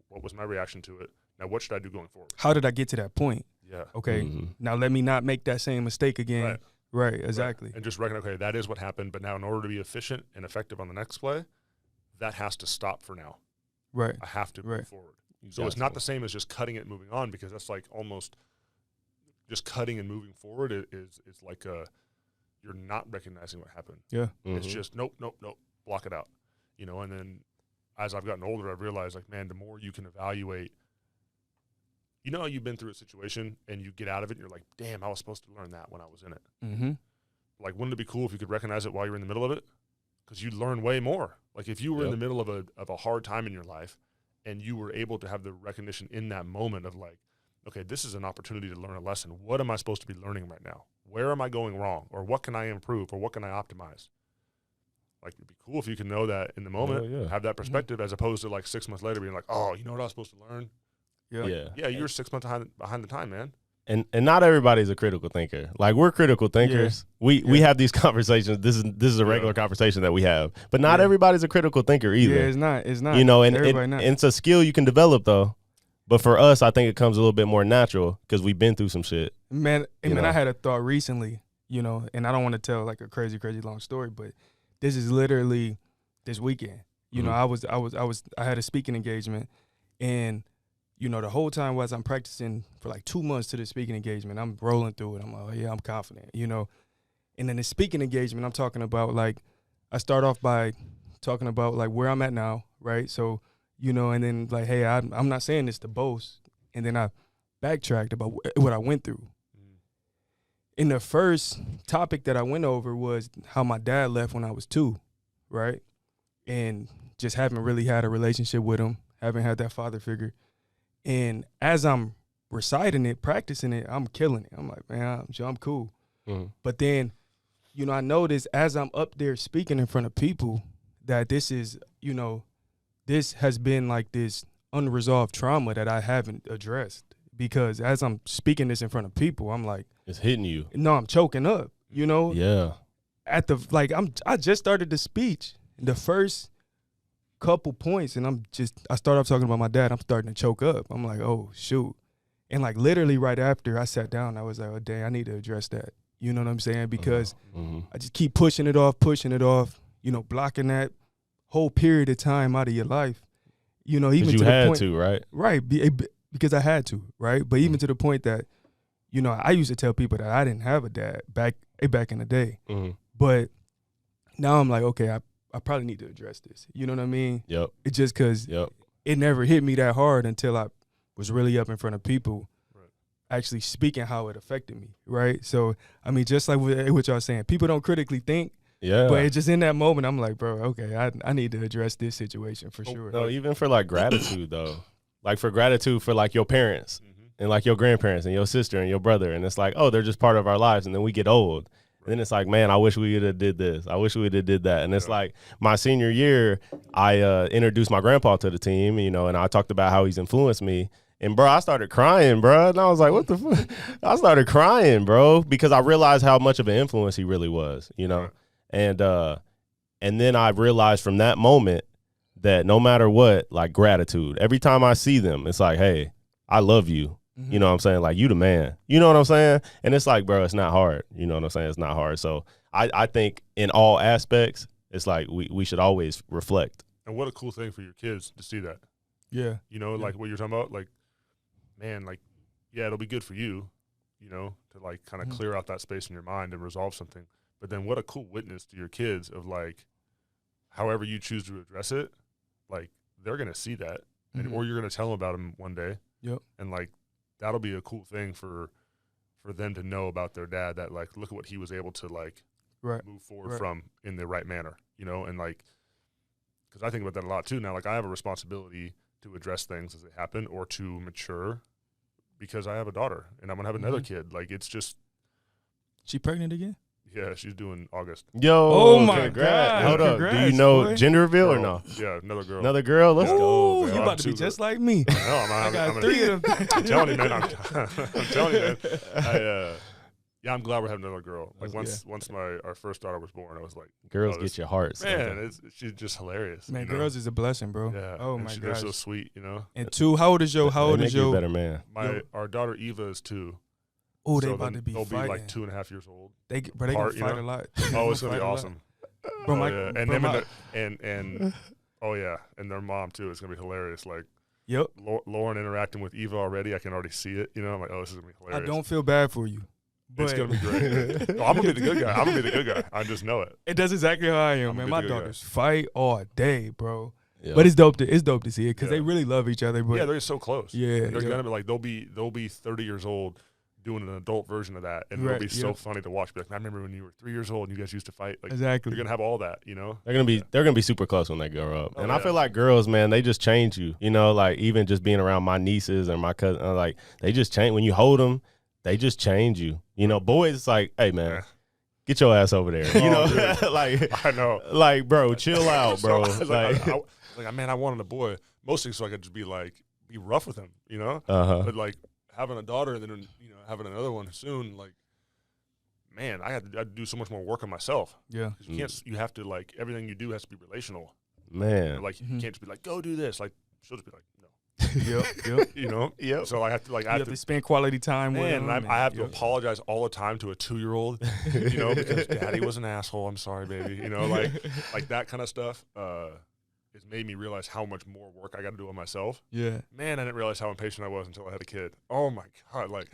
What was my reaction to it? Now, what should I do going forward? How did I get to that point? Yeah. Okay. Now let me not make that same mistake again. Right. Exactly. Right. And just reckon, okay, that is what happened. But now, in order to be efficient and effective on the next play, that has to stop for now. Right. I have to move forward. So Exactly. it's not the same as just cutting it and moving on, because that's like almost just cutting and moving forward is like you're not recognizing what happened. Yeah. It's just nope, block it out. And then as I've gotten older, I've realized, like, man, the more you can evaluate, how you've been through a situation and you get out of it and you're like, damn, I was supposed to learn that when I was in it. Mm-hmm. Like, wouldn't it be cool if you could recognize it while you're in the middle of it? Because you'd learn way more. Like, if you were in the middle of a hard time in your life and you were able to have the recognition in that moment of like, okay, this is an opportunity to learn a lesson. What am I supposed to be learning right now? Where am I going wrong? Or what can I improve? Or what can I optimize? Like, it'd be cool if you can know that in the moment, have that perspective, as opposed to like 6 months later being like, oh, you know what I was supposed to learn? Yeah. Like, yeah, you're 6 months behind the time, man. And not everybody's a critical thinker. Like, we're critical thinkers. Yeah. We have these conversations. This is a regular conversation that we have. But not everybody's a critical thinker either. Yeah, it's not. And Everybody not. it's a skill you can develop though. But for us, I think it comes a little bit more natural because we've been through some shit. Man, I had a thought recently, and I don't want to tell like a crazy long story, but this is literally this weekend. I had a speaking engagement, and the whole time while I'm practicing for like 2 months to the speaking engagement, I'm rolling through it. I'm like, oh yeah, I'm confident, And then the speaking engagement, I'm talking about, like, I start off by talking about like where I'm at now, right? So, and then like, hey, I'm not saying this to boast. And then I backtracked about what I went through. In the first topic that I went over was how my dad left when I was 2, right? And just haven't really had a relationship with him, haven't had that father figure. And as I'm reciting it, practicing it, I'm killing it. I'm like, man, I'm cool. But then, I noticed as I'm up there speaking in front of people that this is, this has been like this unresolved trauma that I haven't addressed. Because as I'm speaking this in front of people, I'm like, it's hitting you. No, I'm choking up, Yeah. I just started the speech, the first couple points, and I start off talking about my dad. I'm starting to choke up. I'm like, oh shoot. And like literally right after I sat down, I was like, oh dang, I need to address that. You know what I'm saying? Because I just keep pushing it off, blocking that whole period of time out of your life. Even to the point, to, right? Right. Because I had to, right? But even to the point that, I used to tell people that I didn't have a dad back in the day. But now I'm like, okay, I probably need to address this. You know what I mean? Yep. It's just because it never hit me that hard until I was really up in front of people, actually speaking how it affected me, right? So, I mean, just like what y'all saying, people don't critically think. Yeah. But it's just in that moment, I'm like, bro, okay, I need to address this situation for sure. No, even for like gratitude though. Like for gratitude for like your parents and like your grandparents and your sister and your brother. And it's like, oh, they're just part of our lives. And then we get old. And then it's like, man, I wish we would have did this. I wish we would have did that. And it's like my senior year, I introduced my grandpa to the team, and I talked about how he's influenced me. And, bro, I started crying, bro. And I was like, what the fuck? I started crying, bro, because I realized how much of an influence he really was, And then I realized from that moment that no matter what, like gratitude. Every time I see them, it's like, hey, I love you. You know what I'm saying? Like, you the man. You know what I'm saying? And it's like, bro, it's not hard. You know what I'm saying? It's not hard. So I think in all aspects, it's like we should always reflect. And what a cool thing for your kids to see that. Yeah. Like what you're talking about, like, man, like, yeah, it'll be good for you, to like kind of clear out that space in your mind and resolve something. But then what a cool witness to your kids of like, however you choose to address it, like they're going to see that or you're going to tell them about them one day. Yep. And like that'll be a cool thing for them to know about their dad, that like look at what he was able to like move forward from in the right manner, you know. And like, because I think about that a lot too now. Like I have a responsibility to address things as they happen or to mature, because I have a daughter and I'm gonna have another kid. Like it's just. She pregnant again? Yeah, she's doing August. Yo, oh my congrats. God. Hold up. Congrats, Do you know boy. gender reveal Girl. or no? Yeah, another girl. Another girl? Let's go. Ooh, Man. you about to be just like me. I got 3 of them. I'm telling you, man. I'm telling you, man. Yeah, I'm glad we're having another girl. Like once our first daughter was born, I was like, girls get your heart. Man, she's just hilarious. Man, you know? girls is a blessing, bro. Yeah. Oh my They're gosh. so sweet, you know. And 2, how old is your? better man? Our daughter Eva is 2. Oh, they so about to be they'll fighting. be like 2.5 years old. They gonna fight a lot. Oh, it's gonna be awesome. Bro, And oh yeah, and their mom too. It's gonna be hilarious. Like, yep, Lauren interacting with Eva already. I can already see it. You know, I'm like, oh, this is gonna be hilarious. I don't feel bad for you. But it's gonna be great. Oh, I'm gonna be the good guy. I'm gonna be the good guy. I just know it. That's exactly how I am, I'm man. gonna My be the good daughters fight all day, bro. Yep. But it's dope to see it because they really love each other. But yeah, they're so close. Yeah, and they're gonna be like they'll be 30 years old doing an adult version of that, and it'll be so funny to watch. Be like, I remember when you were 3 years old and you guys used to fight. Like, exactly. You're gonna have all that, you know. They're gonna be super close when they grow up, and I yeah. feel like girls, man, they just change you. You know, like even just being around my nieces and my cousin, like they just change when you hold them. They just change you. You know, boys, it's like, hey man, get your ass over there. You know, like I know, like bro, chill out, bro. Like, man, I wanted a boy mostly so I could just be rough with him, you know. But like having a daughter and then having another one soon, like, man, I had to do so much more work on myself. Yeah, you can't. You have to like everything you do has to be relational. Man, like you can't just be like, go do this. Like she'll just be like, no. Yep. You know. Yep. So I have to have to spend quality time with him. I have to apologize all the time to a 2-year-old, you know, because daddy was an asshole. I'm sorry, baby. You know, like that kind of stuff. It's made me realize how much more work I got to do on myself. Yeah. Man, I didn't realize how impatient I was until I had a kid. Oh my God. Like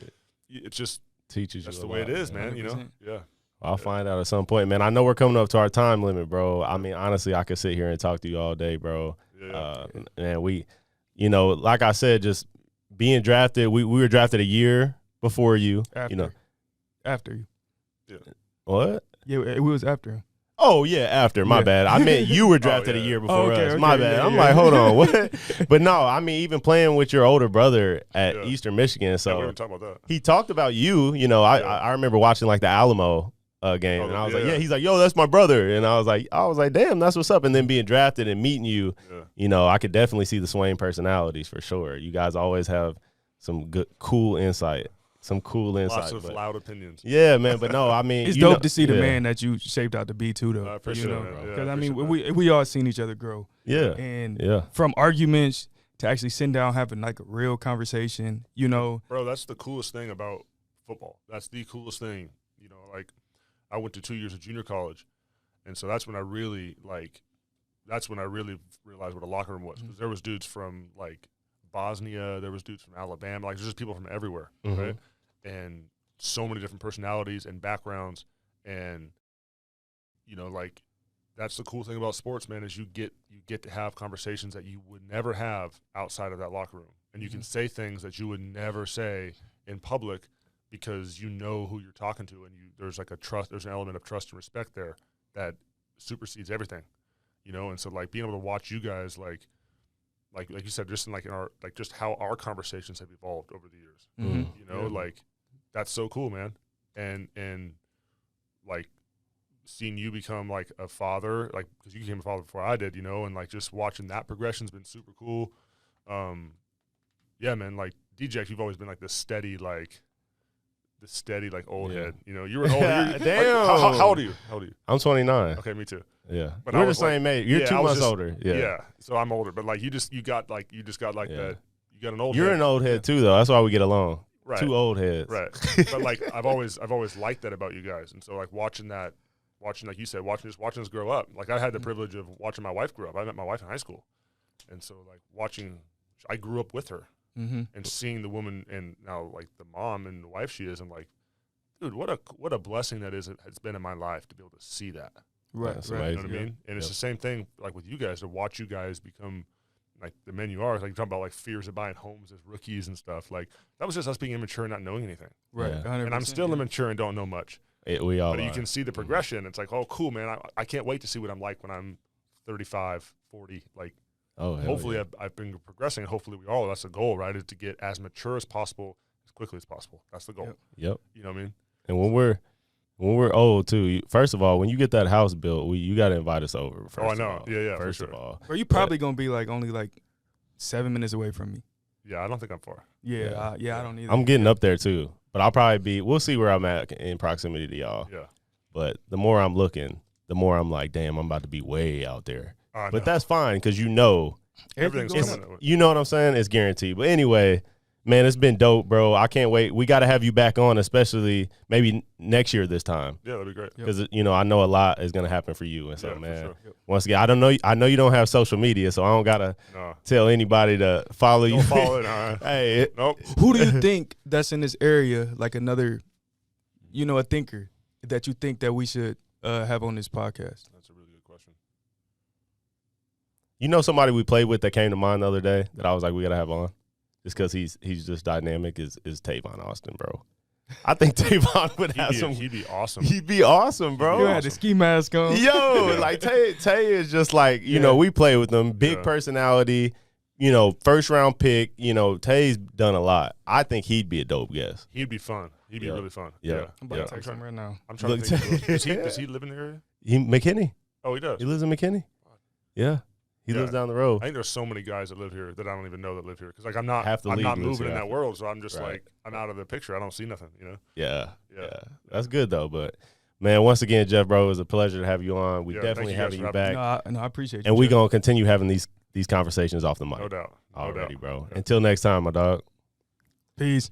it just teaches you. That's the way it is, man. 100%. You know? Yeah. I'll find out at some point, man. I know we're coming up to our time limit, bro. I mean, honestly, I could sit here and talk to you all day, bro. Yeah. And we, you know, like I said, just being drafted, we were drafted a year before you. After. You know. After you. Yeah. What? Yeah, it was after him. Oh, yeah, after. My bad. I meant you were drafted a year before us. Okay, My bad. yeah, I'm yeah. like, hold on. What? But no, I mean, even playing with your older brother at Yeah. Eastern Michigan. Yeah, So we were talking about that. he talked about you. You know, I remember watching like the Alamo game, and I was like, yeah. He's like, yo, that's my brother. And I was like, damn, that's what's up. And then being drafted and meeting you, you know, I could definitely see the Swaim personalities for sure. You guys always have some good, cool insight. Some cool insight. Lots of loud opinions. Yeah, man. But no, I mean, it's dope to see the man that you shaped out to be too, though. I appreciate it, bro. Because I mean, we all seen each other grow. Yeah. And yeah. From arguments to actually sitting down having like a real conversation, you know. Bro, that's the coolest thing about football. That's the coolest thing. You know, like I went to 2 years of junior college, and so that's when I really realized what a locker room was, because there was dudes from like Bosnia, there was dudes from Alabama, like there's just people from everywhere, right? And so many different personalities and backgrounds, and you know, like that's the cool thing about sports, man, is you get to have conversations that you would never have outside of that locker room, and you can say things that you would never say in public because you know who you're talking to, and there's an element of trust and respect there that supersedes everything, you know. And so like being able to watch you guys like you said, just in just how our conversations have evolved over the years, you know, like that's so cool, man. And like seeing you become like a father, like, because you became a father before I did, you know, and like just watching that progression's been super cool. Yeah, man, like DJ, you've always been like the steady old head. You know, you were an old head. Damn. Like, how old are you? I'm 29. Okay, me too. Yeah. But we're the same age. You're 2 months older. Yeah. So I'm older, but like you just got that. You got an old You're head. an old head too, though. That's why we get along. Right. 2 old heads. Right. But like I've always liked that about you guys. And so like watching like you said, watching us grow up. Like I had the privilege of watching my wife grow up. I met my wife in high school. And so like I grew up with her. And seeing the woman and now like the mom and the wife she is, I'm like, dude, what a blessing that is. It's been in my life to be able to see that. Right. That's right. amazing. You know what I mean? And it's the same thing like with you guys, to watch you guys become like the men you are, like you're talking about like fears of buying homes as rookies and stuff. Like that was just us being immature and not knowing anything. Right. Yeah. 100%, And I'm still immature and don't know much. We all But you are. can see the progression. It's like, oh, cool, man. I can't wait to see what I'm like when I'm 35, 40. Like, Oh, hell hopefully yeah. I've been progressing. And hopefully we all, that's the goal, right? Is to get as mature as possible, as quickly as possible. That's the goal. Yep. You know what I mean? And when we're old too, first of all, when you get that house built, you got to invite us over. First I of know. all. Yeah, for First sure. of all, Bro, you probably gonna be like only like 7 minutes away from me. Yeah, I don't think I'm far. Yeah, I don't either. I'm getting up there too, but I'll probably be. We'll see where I'm at in proximity to y'all. Yeah. But the more I'm looking, the more I'm like, damn, I'm about to be way out there. I But know. that's fine because you know Everything's going coming. up. you know what I'm saying? It's guaranteed. But anyway, man, it's been dope, bro. I can't wait. We got to have you back on, especially maybe next year this time. Yeah, that'd be great. Because, I know a lot is going to happen for you. And so, Yeah, for man, sure. once again, I know you don't have social media, so I don't got to No. tell anybody to follow you. Don't follow it, huh? Hey, Nope. Who do you think that's in this area, like another, a thinker that you think that we should have on this podcast? That's a really good question. you know somebody we played with that came to mind the other day that I was like, we got to have on? Just because he's just dynamic is Tavon Austin, bro. I think Tavon would have some. He'd be awesome. He'd be awesome, bro. You had the ski mask on. Yo, like Tay is just like, we play with him. Big Yeah. personality, first round pick. Tay's done a lot. I think he'd be a dope guest. He'd be fun. He'd be Yeah. really fun. Yeah. Yeah. I'm about Yeah. to text him right now. I'm trying Look, to think. Does he live in the area? McKinney. Oh, he does. He lives in McKinney. Yeah. He Yeah. lives down the road. I think there's so many guys that live here that I don't even know that live here. Because, like, I'm not Half the league lives moving here. in that world, so I'm just Right. like, I'm out of the picture. I don't see nothing, Yeah. Yeah. Yeah. That's good, though. But, man, once again, Jeff, bro, it was a pleasure to have you on. We Yeah, definitely thank you guys having for you having back. No, I appreciate you. And we're Jeff. going to continue having these conversations off the mic. No doubt. No Already, doubt. bro. Yeah. Until next time, my dog. Peace.